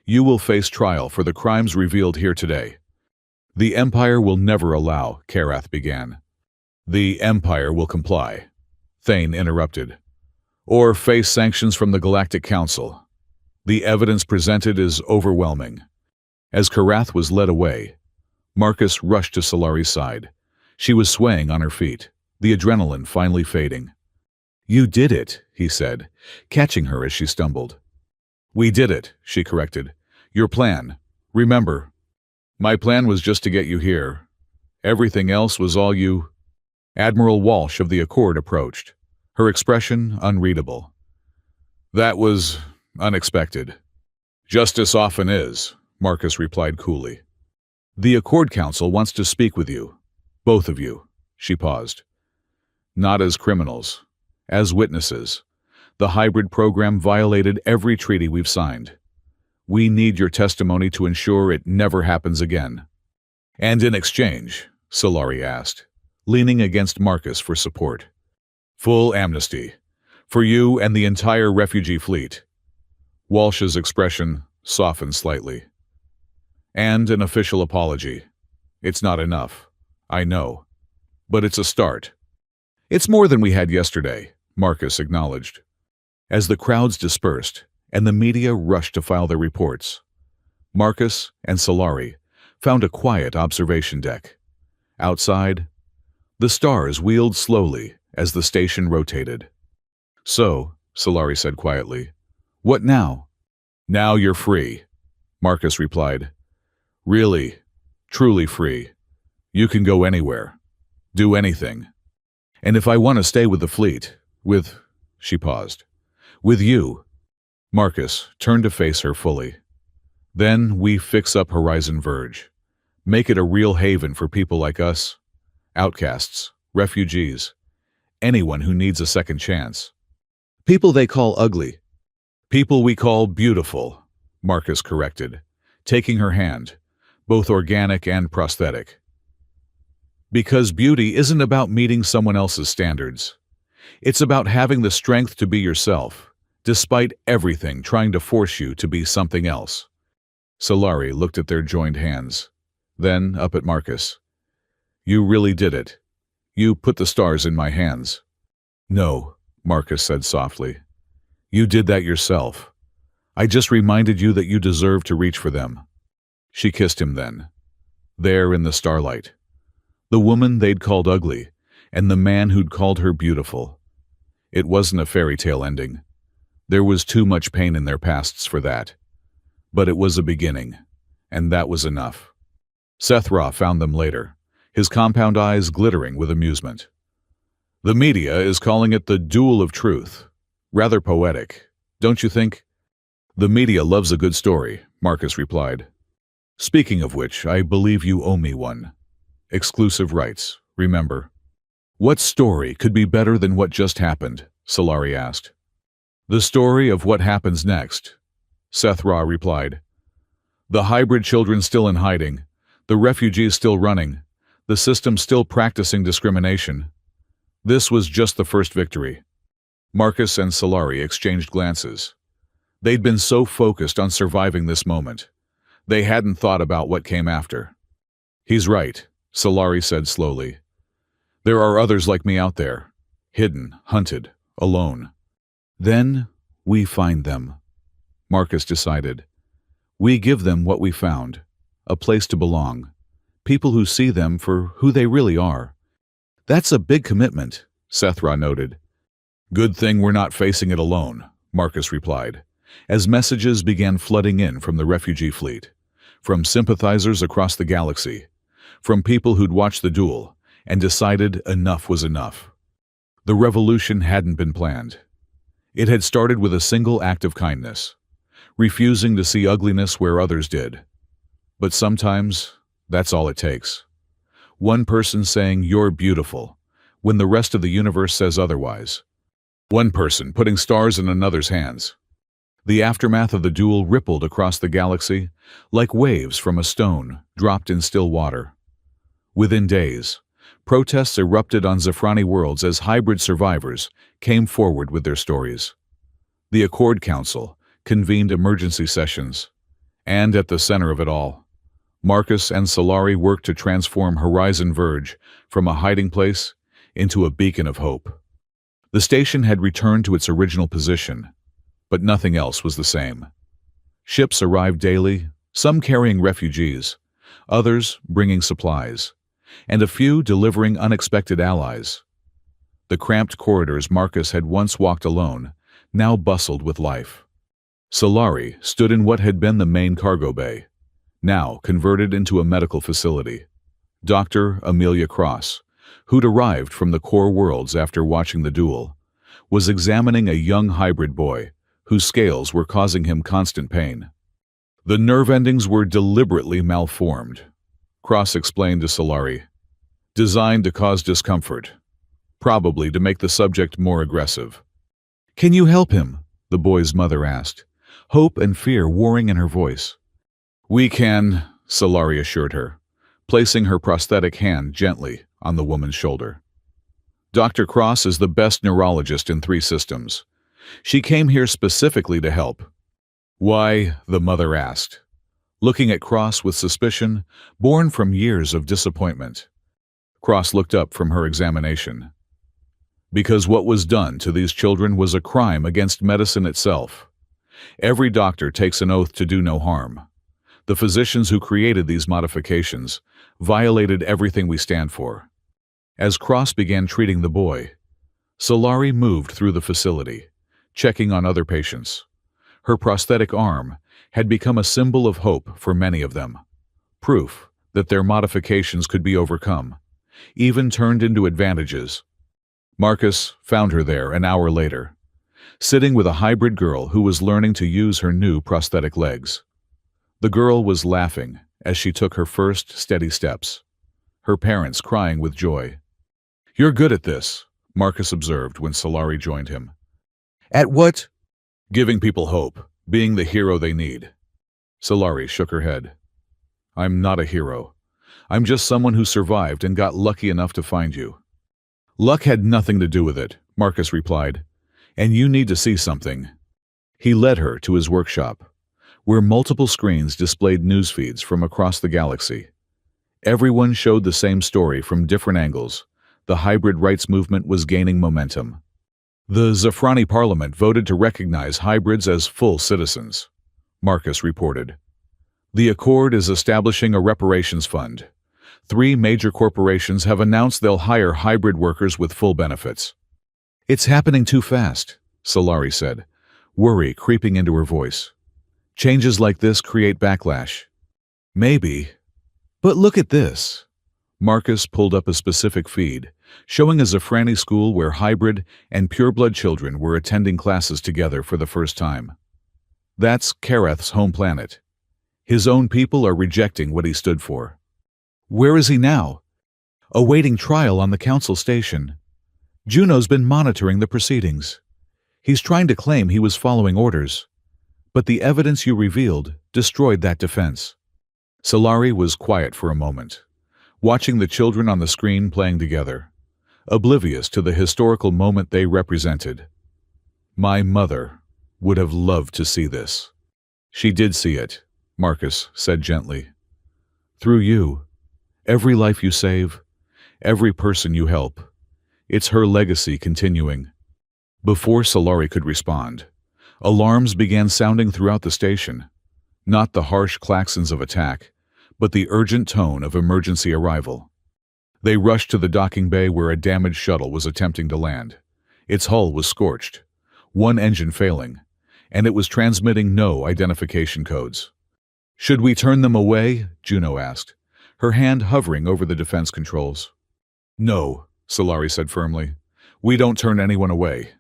you will face trial for the crimes revealed here today. The Empire will never allow, Karath began. The Empire will comply, Thane interrupted. Or face sanctions from the Galactic Council. The evidence presented is overwhelming. As Karath was led away, Marcus rushed to Solari's side. She was swaying on her feet, the adrenaline finally fading. You did it, he said, catching her as she stumbled. We did it, she corrected. Your plan. Remember, my plan was just to get you here. Everything else was all you. Admiral Walsh of the Accord approached, her expression unreadable. That was unexpected. Justice often is, Marcus replied coolly. The Accord Council wants to speak with you. Both of you, she paused. Not as criminals, as witnesses. The hybrid program violated every treaty we've signed. We need your testimony to ensure it never happens again. And in exchange, Solari asked, leaning against Marcus for support. Full amnesty. For you and the entire refugee fleet. Walsh's expression softened slightly. And an official apology. It's not enough, I know. But it's a start. It's more than we had yesterday, Marcus acknowledged. As the crowds dispersed and the media rushed to file their reports, Marcus and Solari found a quiet observation deck. Outside, the stars wheeled slowly as the station rotated. So, Solari said quietly, what now? Now you're free, Marcus replied. Really, truly free. You can go anywhere, do anything. And if I want to stay with the fleet, she paused, with you. Marcus turned to face her fully. Then we fix up Horizon Verge. Make it a real haven for people like us. Outcasts, refugees, anyone who needs a second chance. People they call ugly. People we call beautiful, Marcus corrected, taking her hand, both organic and prosthetic. Because beauty isn't about meeting someone else's standards. It's about having the strength to be yourself, despite everything trying to force you to be something else. Solari looked at their joined hands, then up at Marcus. You really did it. You put the stars in my hands. No, Marcus said softly. You did that yourself. I just reminded you that you deserve to reach for them. She kissed him then. There in the starlight. The woman they'd called ugly, and the man who'd called her beautiful. It wasn't a fairy tale ending. There was too much pain in their pasts for that. But it was a beginning, and that was enough. Sethra found them later, his compound eyes glittering with amusement. The media is calling it the duel of truth. Rather poetic, don't you think? The media loves a good story, Marcus replied. Speaking of which, I believe you owe me one. Exclusive rights, remember. What story could be better than what just happened? Solari asked. The story of what happens next, Sethra replied. The hybrid children still in hiding, the refugees still running, the system still practicing discrimination. This was just the first victory. Marcus and Solari exchanged glances. They'd been so focused on surviving this moment. They hadn't thought about what came after. He's right, Solari said slowly. There are others like me out there, hidden, hunted, alone. Then we find them, Marcus decided. We give them what we found, a place to belong, people who see them for who they really are. That's a big commitment, Sethra noted. Good thing we're not facing it alone, Marcus replied, as messages began flooding in from the refugee fleet, from sympathizers across the galaxy, from people who'd watched the duel and decided enough was enough. The revolution hadn't been planned. It had started with a single act of kindness, refusing to see ugliness where others did. But sometimes, that's all it takes. One person saying you're beautiful, when the rest of the universe says otherwise. One person putting stars in another's hands. The aftermath of the duel rippled across the galaxy like waves from a stone dropped in still water. Within days, protests erupted on Zafrani worlds as hybrid survivors came forward with their stories. The Accord Council convened emergency sessions, and at the center of it all, Marcus and Solari worked to transform Horizon Verge from a hiding place into a beacon of hope. The station had returned to its original position, but nothing else was the same. Ships arrived daily, some carrying refugees, others bringing supplies, and a few delivering unexpected allies. The cramped corridors Marcus had once walked alone now bustled with life. Solari stood in what had been the main cargo bay, now converted into a medical facility. Dr. Amelia Cross, who'd arrived from the core worlds after watching the duel, was examining a young hybrid boy whose scales were causing him constant pain. The nerve endings were deliberately malformed, Cross explained to Solari, designed to cause discomfort, probably to make the subject more aggressive. "Can you help him?" the boy's mother asked, hope and fear warring in her voice. "We can," Solari assured her, placing her prosthetic hand gently on the woman's shoulder. "Dr. Cross is the best neurologist in 3 systems. She came here specifically to help." "Why?" the mother asked, looking at Cross with suspicion born from years of disappointment. Cross looked up from her examination. "Because what was done to these children was a crime against medicine itself. Every doctor takes an oath to do no harm. The physicians who created these modifications violated everything we stand for." As Cross began treating the boy, Solari moved through the facility, checking on other patients. Her prosthetic arm had become a symbol of hope for many of them, proof that their modifications could be overcome, even turned into advantages. Marcus found her there an hour later, sitting with a hybrid girl who was learning to use her new prosthetic legs. The girl was laughing as she took her first steady steps, her parents crying with joy. "You're good at this," Marcus observed when Solari joined him. "At what?" "Giving people hope, being the hero they need." Solari shook her head. "I'm not a hero. I'm just someone who survived and got lucky enough to find you." "Luck had nothing to do with it," Marcus replied, "and you need to see something." He led her to his workshop, where multiple screens displayed news feeds from across the galaxy. Everyone showed the same story from different angles. The hybrid rights movement was gaining momentum. The Zafrani Parliament voted to recognize hybrids as full citizens, Marcus reported. The Accord is establishing a reparations fund. 3 major corporations have announced they'll hire hybrid workers with full benefits. "It's happening too fast," Solari said, worry creeping into her voice. "Changes like this create backlash." "Maybe. But look at this." Marcus pulled up a specific feed, showing a Zafrani school where hybrid and pureblood children were attending classes together for the first time. That's Kareth's home planet. His own people are rejecting what he stood for. Where is he now? Awaiting trial on the council station. Juno's been monitoring the proceedings. He's trying to claim he was following orders, but the evidence you revealed destroyed that defense. Solari was quiet for a moment, watching the children on the screen playing together, oblivious to the historical moment they represented. "My mother would have loved to see this." "She did see it," Marcus said gently. "Through you, every life you save, every person you help, it's her legacy continuing." Before Solari could respond, alarms began sounding throughout the station, not the harsh klaxons of attack, but the urgent tone of emergency arrival. They rushed to the docking bay where a damaged shuttle was attempting to land, Its hull was scorched, one engine failing, and it was transmitting no identification codes. "Should we turn them away?" Juno asked, her hand hovering over the defense controls. "No," Solari said firmly. "We don't turn anyone away."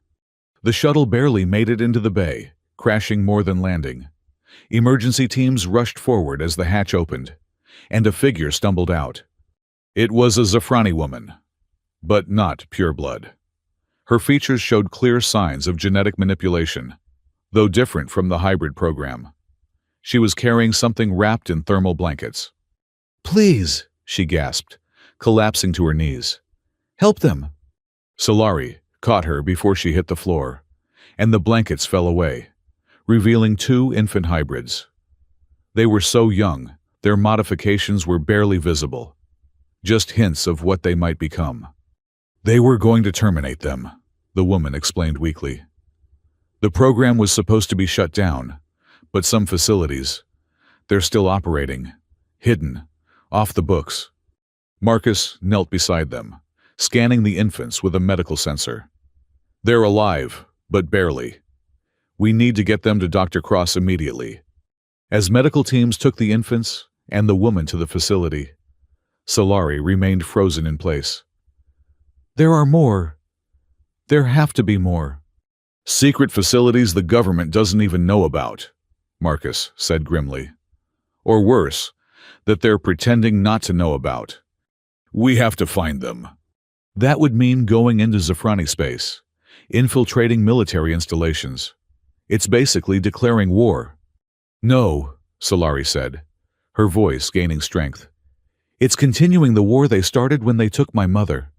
The shuttle barely made it into the bay, crashing more than landing. Emergency teams rushed forward as the hatch opened, and a figure stumbled out. It was a Zafrani woman, but not pure blood. Her features showed clear signs of genetic manipulation, though different from the hybrid program. She was carrying something wrapped in thermal blankets. "Please," she gasped, collapsing to her knees. "Help them." Solari caught her before she hit the floor, and the blankets fell away, revealing two infant hybrids. They were so young, their modifications were barely visible, just hints of what they might become. "They were going to terminate them," the woman explained weakly. "The program was supposed to be shut down, but some facilities, they're still operating, hidden, off the books." Marcus knelt beside them, scanning the infants with a medical sensor. "They're alive, but barely. We need to get them to Dr. Cross immediately." As medical teams took the infants and the woman to the facility, Solari remained frozen in place. "There are more. There have to be more." "Secret facilities the government doesn't even know about," Marcus said grimly. "Or worse, that they're pretending not to know about. We have to find them." That would mean going into Zafrani space, infiltrating military installations. It's basically declaring war. "No," Solari said, her voice gaining strength. "It's continuing the war they started when they took my mother,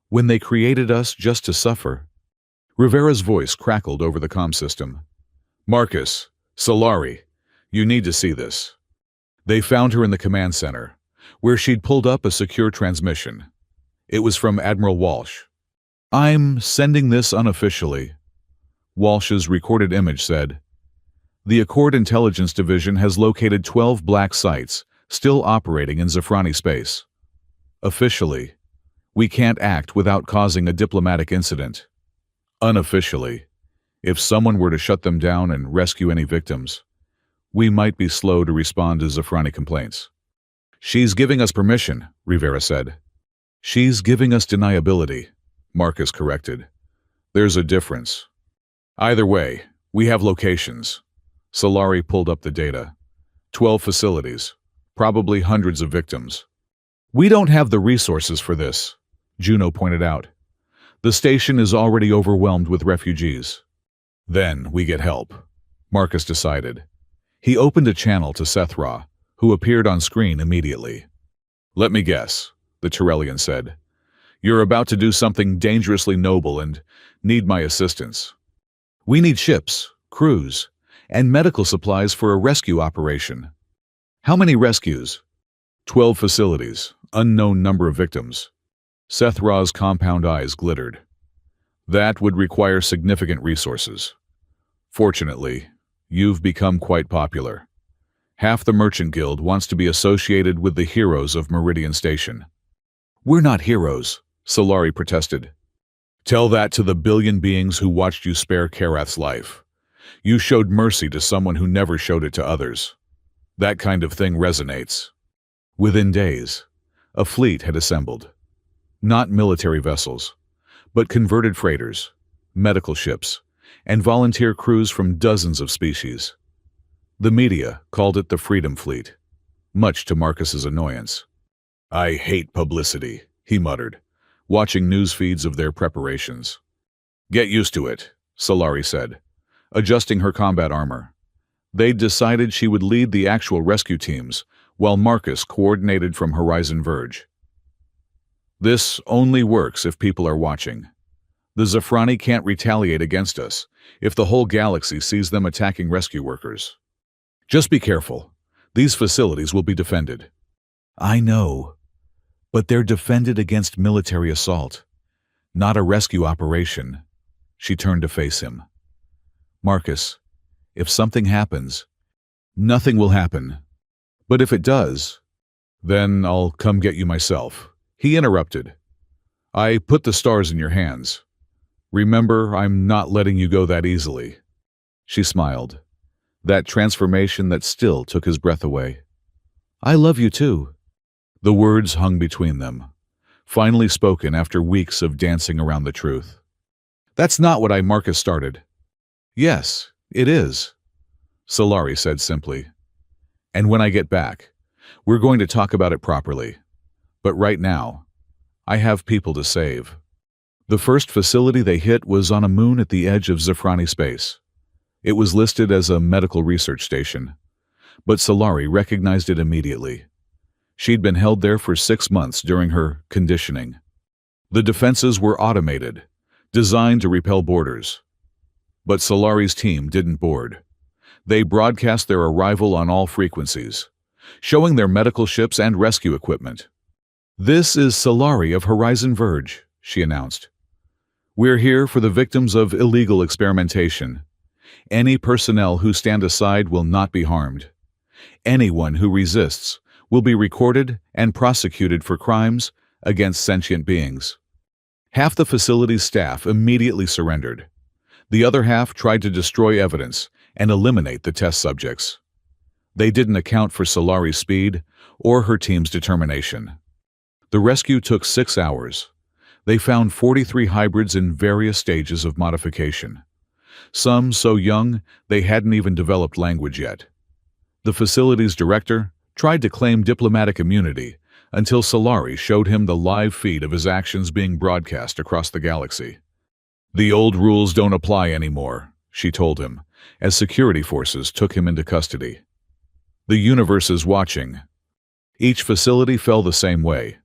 when they created us just to suffer." Rivera's voice crackled over the comm system. "Marcus, Solari, you need to see this." They found her in the command center, where she'd pulled up a secure transmission. It was from Admiral Walsh. "I'm sending this unofficially," Walsh's recorded image said. "The Accord Intelligence Division has located 12 black sites still operating in Zafrani space. Officially, we can't act without causing a diplomatic incident. Unofficially, if someone were to shut them down and rescue any victims, we might be slow to respond to Zafrani complaints." "She's giving us permission," Rivera said. "She's giving us deniability," Marcus corrected. "There's a difference. Either way, we have locations." Solari pulled up the data. 12 facilities, probably hundreds of victims. "We don't have the resources for this," Juno pointed out. "The station is already overwhelmed with refugees." "Then we get help," Marcus decided. He opened a channel to Sethra, who appeared on screen immediately. "Let me guess," the Tyrellian said. "You're about to do something dangerously noble and need my assistance." "We need ships, crews, and medical supplies for a rescue operation." "How many rescues?" 12 facilities, unknown number of victims." Sethra's compound eyes glittered. "That would require significant resources. Fortunately, you've become quite popular. Half the Merchant Guild wants to be associated with the heroes of Meridian Station." "We're not heroes," Solari protested. "Tell that to the billion beings who watched you spare Karath's life. You showed mercy to someone who never showed it to others. That kind of thing resonates." Within days, a fleet had assembled. Not military vessels, but converted freighters, medical ships, and volunteer crews from dozens of species. The media called it the Freedom Fleet, much to Marcus's annoyance. "I hate publicity," he muttered, watching news feeds of their preparations. "Get used to it," Solari said, adjusting her combat armor. They'd decided she would lead the actual rescue teams, while Marcus coordinated from Horizon Verge. "This only works if people are watching. The Zafrani can't retaliate against us if the whole galaxy sees them attacking rescue workers. Just be careful. These facilities will be defended." "I know, but they're defended against military assault, not a rescue operation." She turned to face him. "Marcus, if something happens, nothing will happen. But if it does, then I'll come get you myself." He interrupted. "I put the stars in your hands. Remember, I'm not letting you go that easily. She smiled. That transformation that still took his breath away. I love you too. The words hung between them, finally spoken after weeks of dancing around the truth. That's not what Marcus started. Yes, it is, Solari said simply. And when I get back, we're going to talk about it properly. But right now, I have people to save. The first facility they hit was on a moon at the edge of Zafrani space. It was listed as a medical research station, but Solari recognized it immediately. She'd been held there for 6 months during her conditioning. The defenses were automated, designed to repel boarders. But Solari's team didn't board. They broadcast their arrival on all frequencies, showing their medical ships and rescue equipment. This is Solari of Horizon Verge, she announced. We're here for the victims of illegal experimentation. Any personnel who stand aside will not be harmed. Anyone who resists will be recorded and prosecuted for crimes against sentient beings. Half the facility's staff immediately surrendered. The other half tried to destroy evidence and eliminate the test subjects. They didn't account for Solari's speed or her team's determination. The rescue took 6 hours. They found 43 hybrids in various stages of modification. Some so young they hadn't even developed language yet. The facility's director tried to claim diplomatic immunity until Solari showed him the live feed of his actions being broadcast across the galaxy. The old rules don't apply anymore, she told him, as security forces took him into custody. The universe is watching. Each facility fell the same way.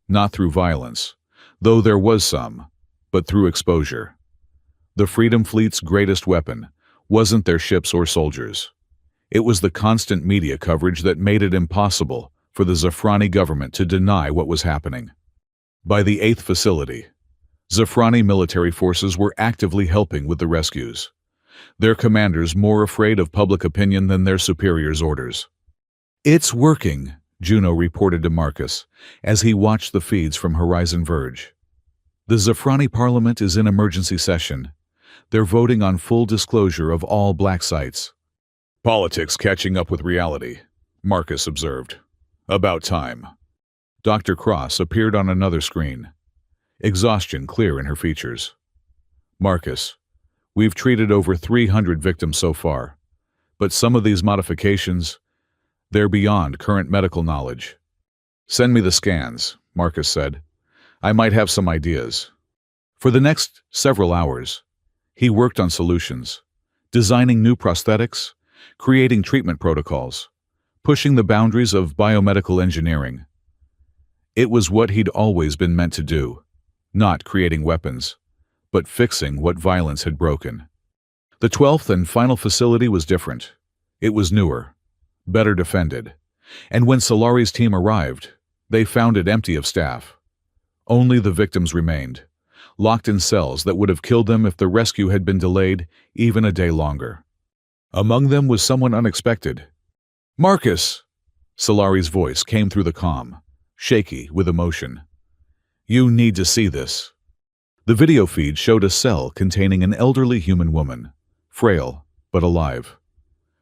Not through violence, though there was some, but through exposure. The Freedom Fleet's greatest weapon wasn't their ships or soldiers. It was the constant media coverage that made it impossible for the Zafrani government to deny what was happening. By the 8th facility, Zafrani military forces were actively helping with the rescues, their commanders more afraid of public opinion than their superiors' orders. It's working, Juno reported to Marcus as he watched the feeds from Horizon Verge. The Zafrani Parliament is in emergency session. They're voting on full disclosure of all black sites. Politics catching up with reality, Marcus observed. About time. Dr. Cross appeared on another screen, exhaustion clear in her features. Marcus, we've treated over 300 victims so far, but some of these modifications, they're beyond current medical knowledge. Send me the scans, Marcus said. I might have some ideas. For the next several hours, he worked on solutions, designing new prosthetics, creating treatment protocols, pushing the boundaries of biomedical engineering. It was what he'd always been meant to do, not creating weapons, but fixing what violence had broken. The 12th and final facility was different. It was newer, better defended, and when Solari's team arrived, they found it empty of staff. Only the victims remained, locked in cells that would have killed them if the rescue had been delayed even a day longer. Among them was someone unexpected. Marcus! Solari's voice came through the comm, shaky with emotion. You need to see this. The video feed showed a cell containing an elderly human woman, frail but alive.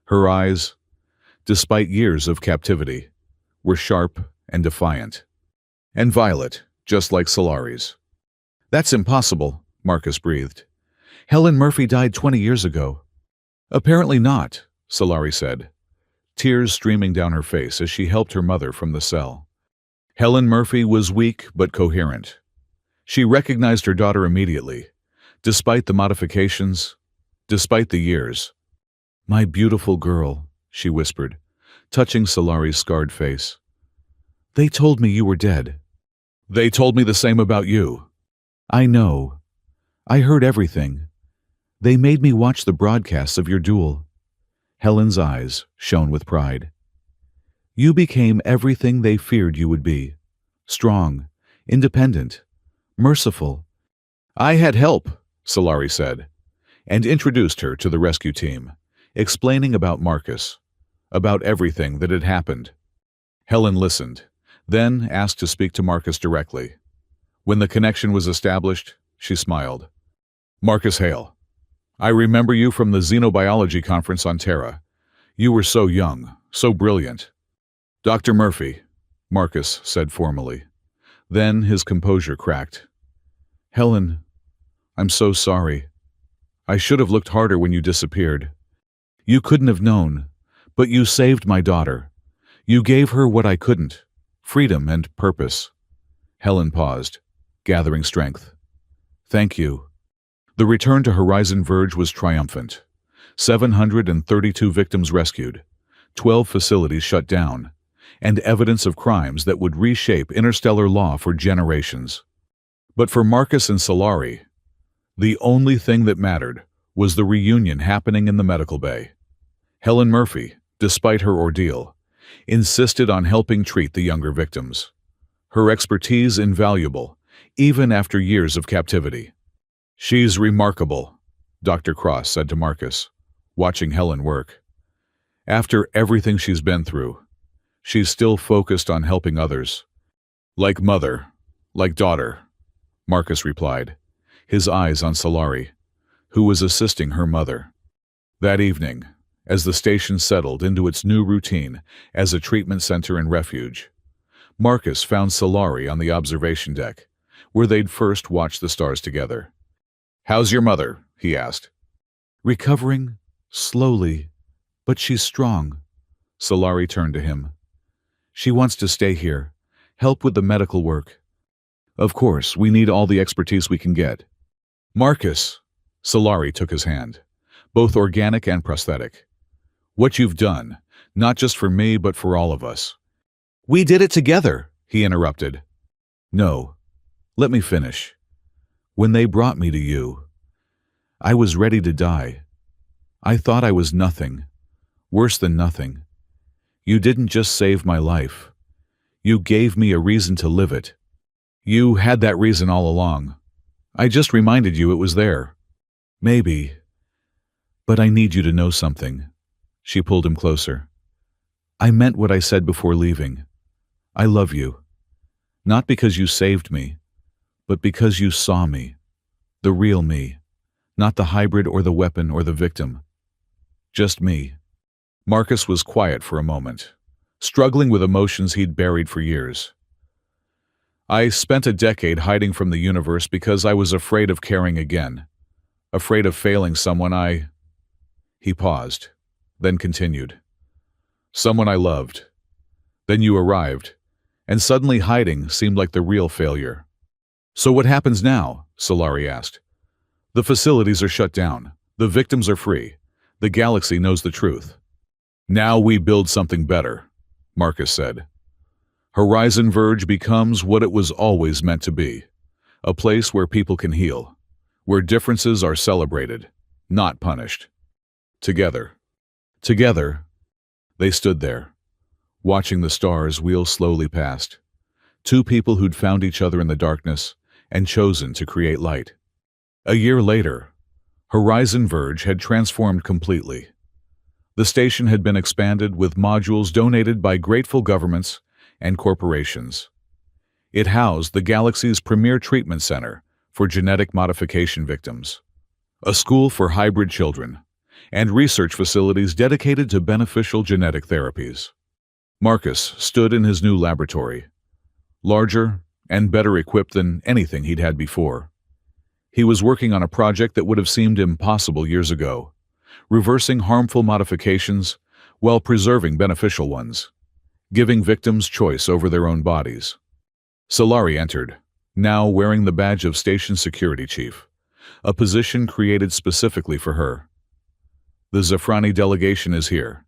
Her eyes, despite years of captivity, were sharp and defiant. And violet, just like Solari's. That's impossible, Marcus breathed. Helen Murphy died 20 years ago. Apparently not, Solari said, tears streaming down her face as she helped her mother from the cell. Helen Murphy was weak but coherent. She recognized her daughter immediately, despite the modifications, despite the years. My beautiful girl, she whispered, touching Solari's scarred face. They told me you were dead. They told me the same about you. I know. I heard everything. They made me watch the broadcasts of your duel. Helen's eyes shone with pride. You became everything they feared you would be. Strong, independent, merciful. I had help, Solari said, and introduced her to the rescue team, explaining about Marcus, about everything that had happened. Helen listened, then asked to speak to Marcus directly. When the connection was established, she smiled. Marcus Hale. I remember you from the xenobiology conference on Terra. You were so young, so brilliant. Dr. Murphy, Marcus said formally. Then his composure cracked. Helen, I'm so sorry. I should have looked harder when you disappeared. You couldn't have known, but you saved my daughter. You gave her what I couldn't, freedom and purpose. Helen paused, gathering strength. Thank you. The return to Horizon Verge was triumphant. 732 victims rescued, 12 facilities shut down, and evidence of crimes that would reshape interstellar law for generations. But for Marcus and Solari, the only thing that mattered was the reunion happening in the medical bay. Helen Murphy, despite her ordeal, insisted on helping treat the younger victims. Her expertise invaluable, even after years of captivity. She's remarkable, Dr. Cross said to Marcus, watching Helen work. After everything she's been through, she's still focused on helping others. Like mother, like daughter, Marcus replied, his eyes on Solari, who was assisting her mother. That evening, as the station settled into its new routine as a treatment center and refuge, Marcus found Solari on the observation deck, where they'd first watched the stars together. How's your mother? He asked. Recovering, slowly, but she's strong. Solari turned to him. She wants to stay here, help with the medical work. Of course, we need all the expertise we can get. Marcus, Solari took his hand, both organic and prosthetic. What you've done, not just for me, but for all of us. We did it together, he interrupted. No, let me finish. When they brought me to you, I was ready to die. I thought I was nothing, worse than nothing. You didn't just save my life. You gave me a reason to live it. You had that reason all along. I just reminded you it was there. Maybe. But I need you to know something. She pulled him closer. I meant what I said before leaving. I love you. Not because you saved me, but because you saw me. The real me. Not the hybrid or the weapon or the victim. Just me. Marcus was quiet for a moment, struggling with emotions he'd buried for years. I spent a decade hiding from the universe because I was afraid of caring again, afraid of failing someone He paused, then continued. Someone I loved. Then you arrived, and suddenly hiding seemed like the real failure. So what happens now? Solari asked. The facilities are shut down. The victims are free. The galaxy knows the truth. Now we build something better, Marcus said. Horizon Verge becomes what it was always meant to be, a place where people can heal, where differences are celebrated, not punished. Together, they stood there, watching the stars wheel slowly past, two people who'd found each other in the darkness and chosen to create light. A year later, Horizon Verge had transformed completely. The station had been expanded with modules donated by grateful governments and corporations. It housed the galaxy's premier treatment center for genetic modification victims, a school for hybrid children, and research facilities dedicated to beneficial genetic therapies. Marcus stood in his new laboratory, larger and better equipped than anything he'd had before. He was working on a project that would have seemed impossible years ago, reversing harmful modifications while preserving beneficial ones, giving victims choice over their own bodies. Solari entered, now wearing the badge of Station Security Chief, a position created specifically for her. The Zafrani delegation is here.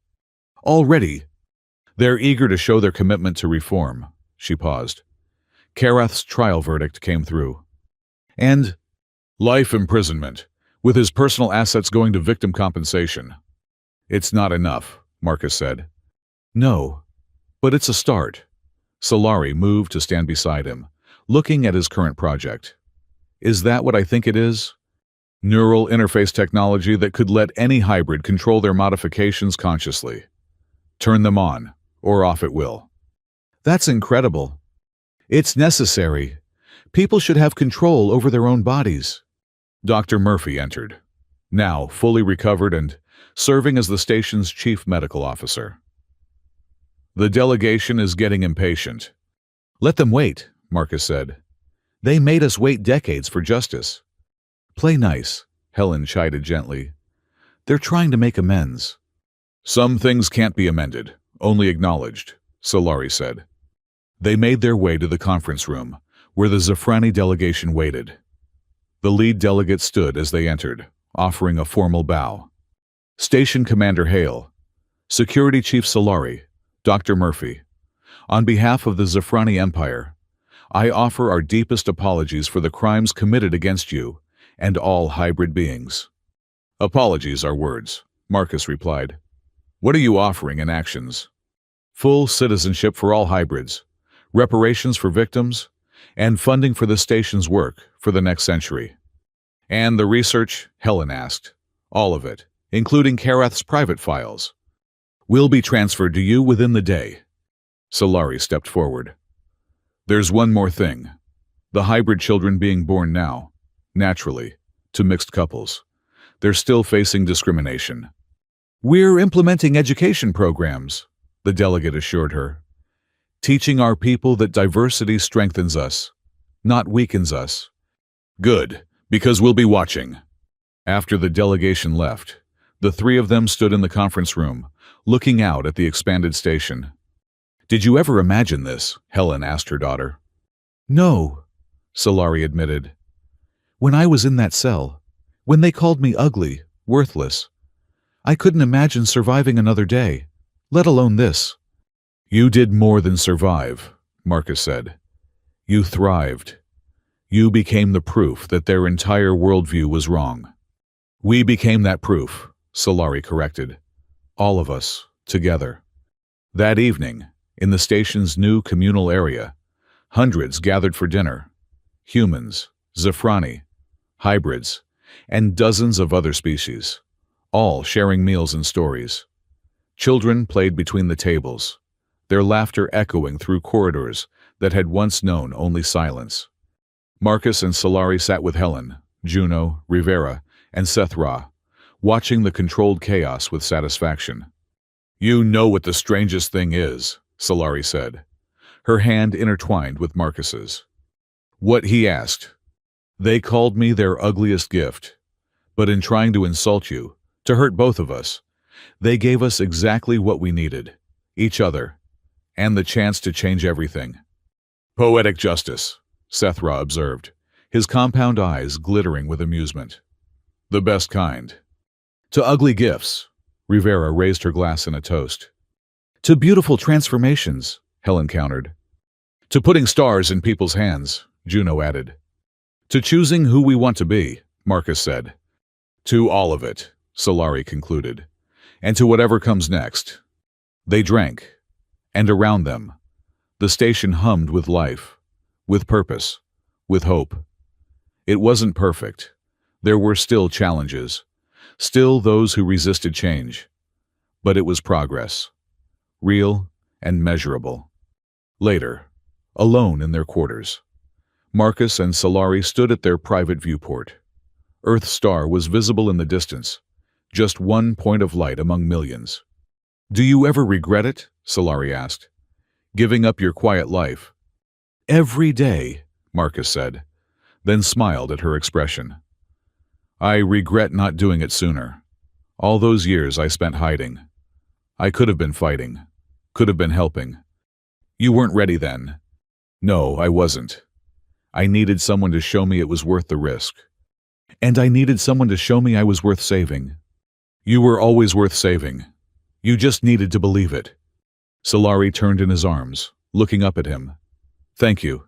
Already. They're eager to show their commitment to reform, she paused. Karath's trial verdict came through. And life imprisonment, with his personal assets going to victim compensation. It's not enough, Marcus said. No, but it's a start. Solari moved to stand beside him, looking at his current project. Is that what I think it is? Neural interface technology that could let any hybrid control their modifications consciously. Turn them on, or off at will. That's incredible. It's necessary. People should have control over their own bodies. Dr. Murphy entered, now fully recovered and serving as the station's chief medical officer. The delegation is getting impatient. Let them wait, Marcus said. They made us wait decades for justice. Play nice, Helen chided gently. They're trying to make amends. Some things can't be amended, only acknowledged, Solari said. They made their way to the conference room, where the Zafrani delegation waited. The lead delegate stood as they entered, offering a formal bow. Station Commander Hale, Security Chief Solari, Dr. Murphy. On behalf of the Zafrani Empire, I offer our deepest apologies for the crimes committed against you and all hybrid beings. Apologies are words, Marcus replied. What are you offering in actions? Full citizenship for all hybrids, reparations for victims, and funding for the station's work for the next century. And the research, Helen asked. All of it, including Karath's private files, will be transferred to you within the day. Solari stepped forward. There's one more thing. The hybrid children being born now, naturally, to mixed couples. They're still facing discrimination. We're implementing education programs, the delegate assured her. Teaching our people that diversity strengthens us, not weakens us. Good, because we'll be watching. After the delegation left, the three of them stood in the conference room, looking out at the expanded station. Did you ever imagine this? Helen asked her daughter. No, Solari admitted. When I was in that cell, when they called me ugly, worthless, I couldn't imagine surviving another day, let alone this. You did more than survive, Marcus said. You thrived. You became the proof that their entire worldview was wrong. We became that proof, Solari corrected. All of us, together. That evening, in the station's new communal area, hundreds gathered for dinner. Humans, Zafrani, hybrids, and dozens of other species, all sharing meals and stories. Children played between the tables, their laughter echoing through corridors that had once known only silence. Marcus and Solari sat with Helen, Juno, Rivera, and Seth Ra, watching the controlled chaos with satisfaction. You know what the strangest thing is, Solari said, her hand intertwined with Marcus's. What he asked. They called me their ugliest gift, but in trying to insult you, to hurt both of us, they gave us exactly what we needed, each other, and the chance to change everything. Poetic justice, Seth Ra observed, his compound eyes glittering with amusement. The best kind. To ugly gifts, Rivera raised her glass in a toast. To beautiful transformations, Helen countered. To putting stars in people's hands, Juno added. To choosing who we want to be, Marcus said. To all of it, Solari concluded. And to whatever comes next. They drank, and around them, the station hummed with life, with purpose, with hope. It wasn't perfect. There were still challenges, still those who resisted change. But it was progress, real and measurable. Later, alone in their quarters, Marcus and Solari stood at their private viewport. Earth's star was visible in the distance, just one point of light among millions. Do you ever regret it? Solari asked. Giving up your quiet life. Every day, Marcus said, then smiled at her expression. I regret not doing it sooner. All those years I spent hiding. I could have been fighting, could have been helping. You weren't ready then. No, I wasn't. I needed someone to show me it was worth the risk. And I needed someone to show me I was worth saving. You were always worth saving. You just needed to believe it. Solari turned in his arms, looking up at him. Thank you,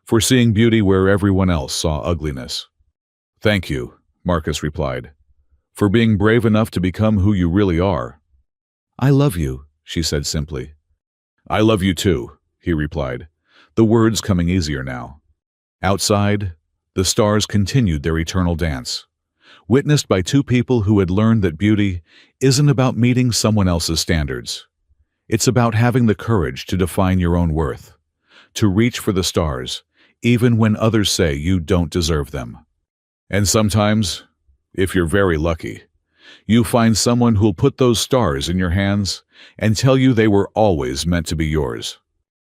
for seeing beauty where everyone else saw ugliness. Thank you, Marcus replied, for being brave enough to become who you really are. I love you, she said simply. I love you too, he replied, the words coming easier now. Outside, the stars continued their eternal dance, witnessed by two people who had learned that beauty isn't about meeting someone else's standards. It's about having the courage to define your own worth, to reach for the stars, even when others say you don't deserve them. And sometimes, if you're very lucky, you find someone who'll put those stars in your hands and tell you they were always meant to be yours.